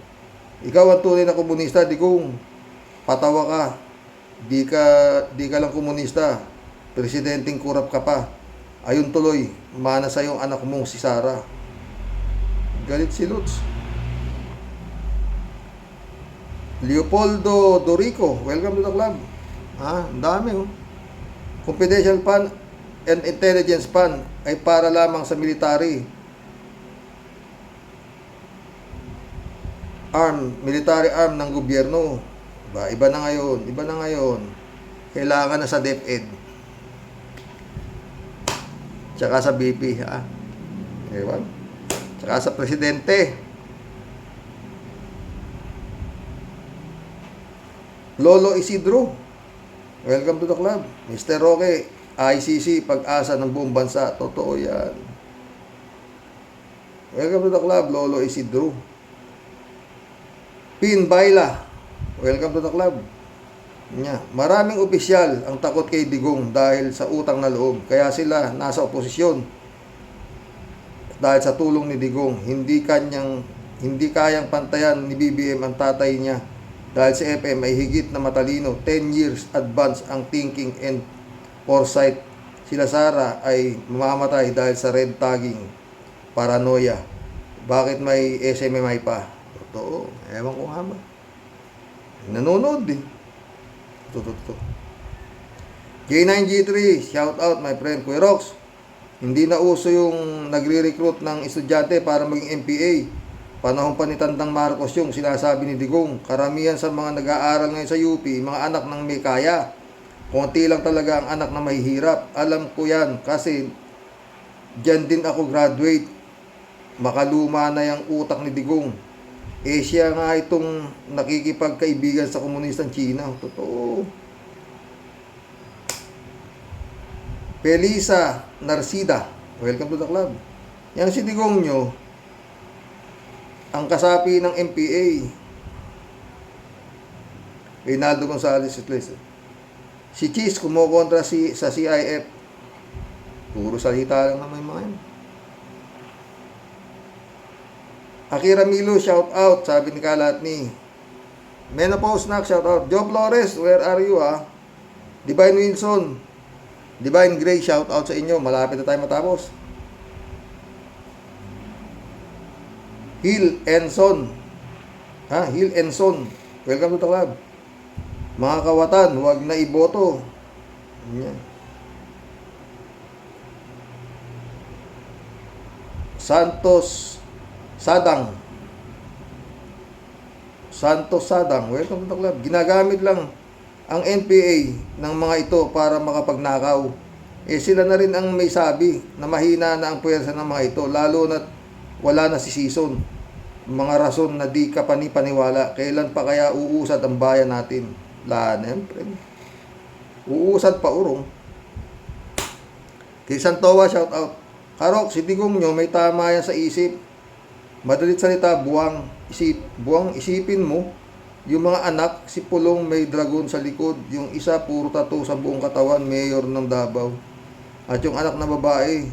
Ikaw ang tunay na komunista, Digong. Patawa ka. Di ka lang komunista. Presidenteng kurap ka pa. Ayun tuloy, mana sa yung anak mong si Sara. Galit si Lutz. Leopoldo Dorico, welcome to the club. Ang dami oh. Confidential fund and intelligence fund ay para lamang sa military. Military arm ng gobyerno. Iba na ngayon. Kailangan na sa DepEd. Tsaka sa BP, ha? Ewan. Tsaka sa presidente. Lolo Isidro, welcome to the club. Mr. Roque, ICC, pag-asa ng buong bansa. Totoo yan. Welcome to the club, Lolo Isidro. Pin Baila, welcome to the club. Maraming opisyal ang takot kay Digong dahil sa utang na loob. Kaya sila nasa oposisyon. Dahil sa tulong ni Digong, hindi kayang pantayan ni BBM ang tatay niya. Dahil si FM ay higit na matalino, 10 years advance ang thinking and foresight. Sila Sara ay mamamatay dahil sa red tagging, paranoia. Bakit may SMMI pa? Totoo, ewan ko nga ba. Nanonood eh. Totoo. J9G3, shout out my friend Kuya Rox. Hindi na uso yung nagre-recruit ng estudyante para maging MPA. Panahon pa ni Tandang Marcos yung sinasabi ni Digong. Karamihan sa mga nag-aaral ngayon sa UP, mga anak ng may kaya. Konti lang talaga ang anak na mahihirap. Alam ko yan kasi dyan din ako graduate. Makaluma na yung utak ni Digong. Siya nga itong nakikipagkaibigan sa komunistang China. Totoo. Felisa Narcida, welcome to the club. Yang si Digong nyo, ang kasapi ng MPA. Reynaldo Gonzales Iglesias. Si Cheese kumukontra sa CIF. Puro salita lang naman yung mga yun. Akira Milo, shout out, sabi ni Kalatni. Menopause Snack, shout out. Joe Flores, where are you Divine Wilson, Divine Gray, shout out sa inyo. Malapit na tayo matapos. Hill Enson, Hill Enson, welcome to the club. Mga kawatan, huwag na iboto. Yan. Santos Sadang, welcome to the club. Ginagamit lang ang NPA ng mga ito para makapagnakaw. Sila na rin ang may sabi na mahina na ang puwersa ng mga ito, lalo na wala na si Season. Mga rason na di ka panipaniwala. Kailan pa kaya uusad ang bayan natin? Siyempre. Uusad pa urong. Kay Santowa, shout out. Karok, si Digong nyo may tama yan sa isip. Madalit salita, buwang isipin mo. Yung mga anak, si Pulong may dragon sa likod. Yung isa, puro tattoo sa buong katawan, mayor ng Davao. At yung anak na babae,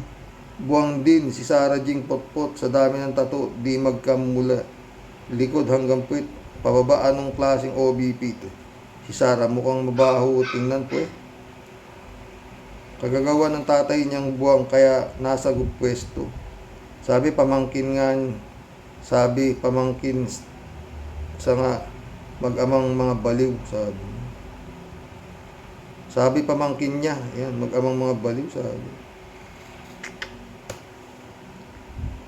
buwang din si Sarah Jing Potpot sa dami ng tato, di magkamula. Likod hanggang puwit, pababa anong klaseng OBP to. Si Sarah mukhang mabaho, tingnan po eh. Kagagawa ng tatay niyang buwang kaya nasa pwesto. Sabi pamangkin sa nga mag-amang mga baliw, sabi pamangkin niya, yan, mag-amang mga baliw, sabi.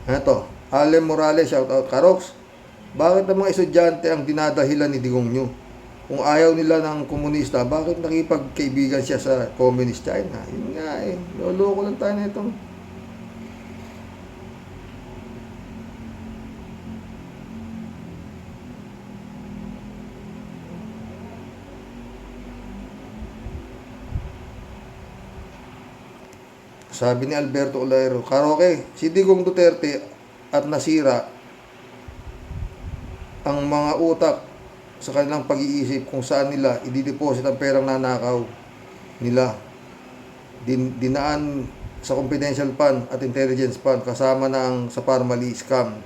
Eto, Alem Morales, shout out. Karoks, bakit ang mga estudyante ang dinadahilan ni Digong nyo? Kung ayaw nila ng komunista, bakit nakipagkaibigan siya sa Communist China? Yun nga eh, loloko lang tayo na itong. Sabi ni Alberto Olaero, Karoke, si Digong Duterte at nasira ang mga utak sa kanilang pag-iisip kung saan nila i-deposit ang perang nanakaw nila. Dinaan sa confidential fund at intelligence fund kasama na ang sa Parmali scam.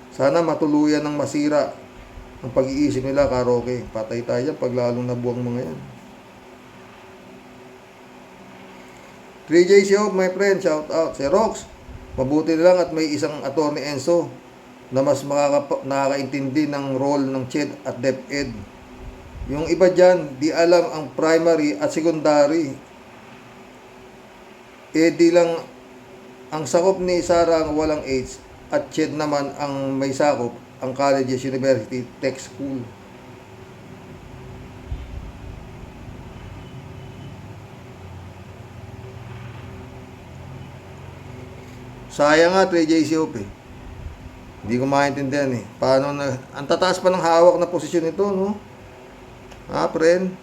Sana matuluyan ng masira ang pag-iisip nila, Karoke. Patay tayo dyan pag lalong nabuang mga yan. 3J Show, my friend, shout out. Si Rox, mabuti lang at may isang attorney Enzo na mas nakakaintindi ng role ng CHED at DepEd. Yung iba dyan, di alam ang primary at secondary. Di lang ang sakop ni Sara ang walang AIDS at CHED naman ang may sakop ang colleges, university, tech school. Sayang nga 3J Siop eh. Hindi ko maintindihan eh. Paano na, ang tataas pa ng hawak na posisyon nito, no? Ha, friend?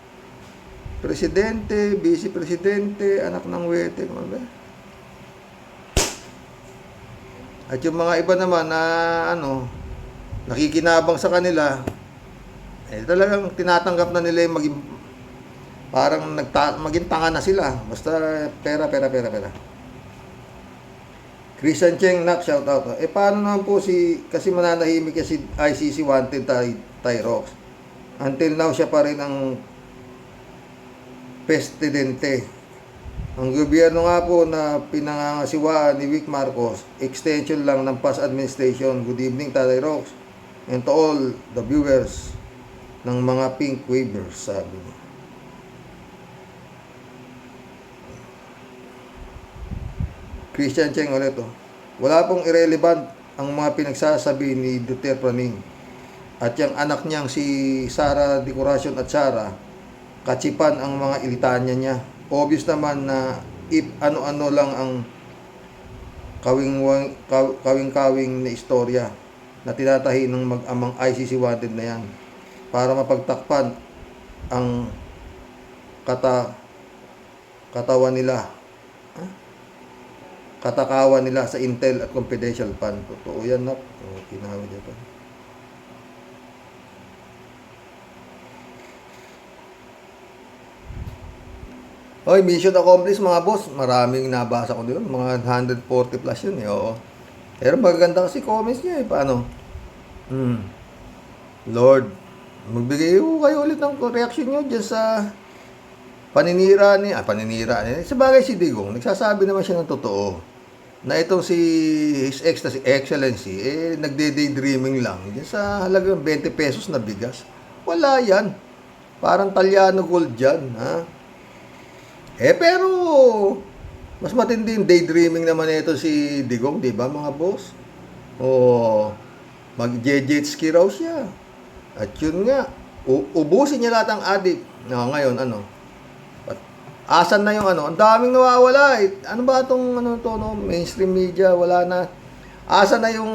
Presidente, vice-presidente, anak ng wete, ano ba? At yung mga iba naman na, nakikinabang sa kanila, talagang tinatanggap na nila yung maging tanga na sila. Basta pera. Christian Cheng, nak, shout out. Paano naman po kasi mananahimik si ICC wanted Tyrox. Until now, siya pa rin ang presidente. Ang gobyerno nga po na pinangangasiwaan ni Vic Marcos, extension lang ng past administration. Good evening, Tyrox. And to all the viewers ng mga pink wavers, sabi niya. Christian Cheng ulit, wala pong irrelevant ang mga pinagsasabi ni Duterte Praning at yung anak niyang si Sara Decoracion at Sara, katsipan ang mga ilitanya niya. Obvious naman na if ano-ano lang ang kawing-kawing na istorya na tinatahi ng mag-amang ICC wanted na yan para mapagtakpan ang katakawan nila sa Intel at confidential fund. Totoo yan, nak. Kinawin niya pa. Hoy, mission accomplished mga boss. Maraming nabasa ko doon. Mga 140 plus yun eh. Oo. Pero magaganda kasi comments niya eh. Paano? Lord, magbigay kayo ulit ng reaction nyo dyan sa paninira niya. Sabagay si Digong, nagsasabi naman siya ng totoo. Na itong si His Excellency, nagde-daydreaming lang. Diyan sa halagang 20 pesos na bigas. Wala yan. Parang Talyano gold dyan. Ha? Pero, mas matindi yung daydreaming naman ito si Digong, di ba mga boss? Mag-jet ski raw siya. At yun nga, ubusin niya lahat ang adik. Ngayon, asan na yung ang daming nawawala eh. Ano ba itong mainstream media, wala na. Asan na yung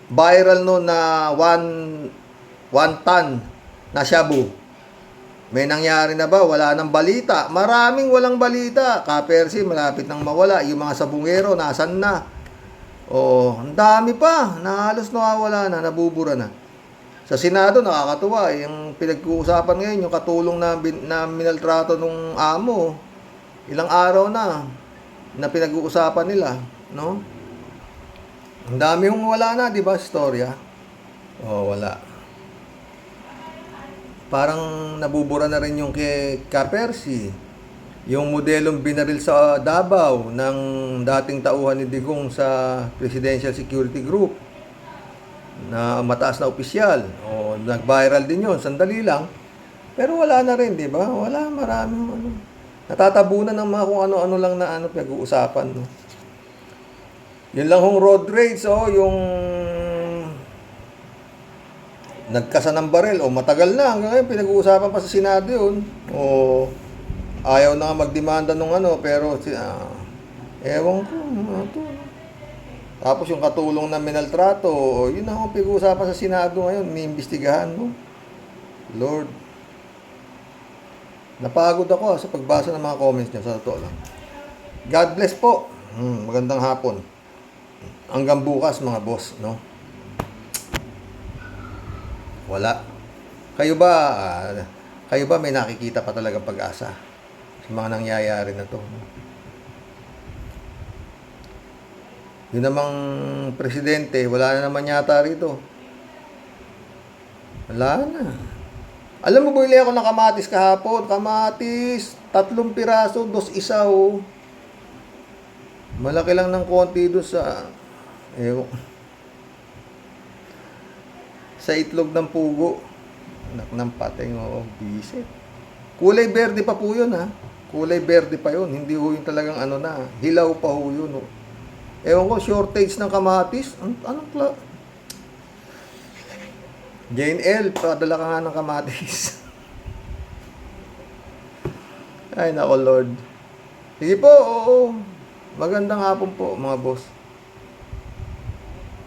viral na 1 ton na shabu? May nangyari na ba? Wala nang balita. Maraming walang balita. Kapersi, malapit nang mawala. Yung mga sabungero, nasan na? Ang dami pa. Halos nawawala na, nabubura na. Sa Senado, nakakatuwa. Yung pinag-uusapan ngayon, yung katulong na minaltrato ng amo, ilang araw na pinag-uusapan nila. no? Ang dami yung wala na, di ba, storya? Oh, wala. Parang nabubura na rin yung kay Kapersi. Yung modelong binaril sa Davao ng dating tauhan ni Digong sa Presidential Security Group na mataas na opisyal. O, nag-viral din yun, sandali lang. Pero wala na rin, di ba? Wala, maraming ano. Natatabunan ng mga kung ano-ano lang na ano pinag-uusapan. No? Yun lang hong road rage, yung nagkasa ng baril, matagal na, hanggang ngayon pinag-uusapan pa sa Senado yun. Ayaw na nga magdemanda nung ano, pero ewan ko, ito. Tapos yung katulong na minaltrato, yun ang pinag-uusapan sa Senado ngayon, iniimbestigahan, no? Lord. Napagod ako sa pagbasa ng mga comments niyo, sa totoo lang. God bless po. Magandang hapon. Hanggang bukas mga boss, no? Wala. Kayo ba may nakikita pa talaga pag-asa sa mga nangyayari na to? Yun namang presidente, wala na naman yata rito. Wala na. Alam mo, bumili ako ng kamatis kahapon. Kamatis, 3 piraso, 2 isaw. Malaki lang ng konti doon sa itlog ng pugo. Anak ng pating, bisit. Kulay berde pa po yun, ha. Kulay berde pa yun. Hindi ho yung talagang ano na. Hilaw pa ho yun, ho. Ewan ko, shortage ng kamatis. Anong Jane L, padala ka nga ng kamatis. Ay, nako Lord. Sige po, oo. Magandang hapon po, mga boss.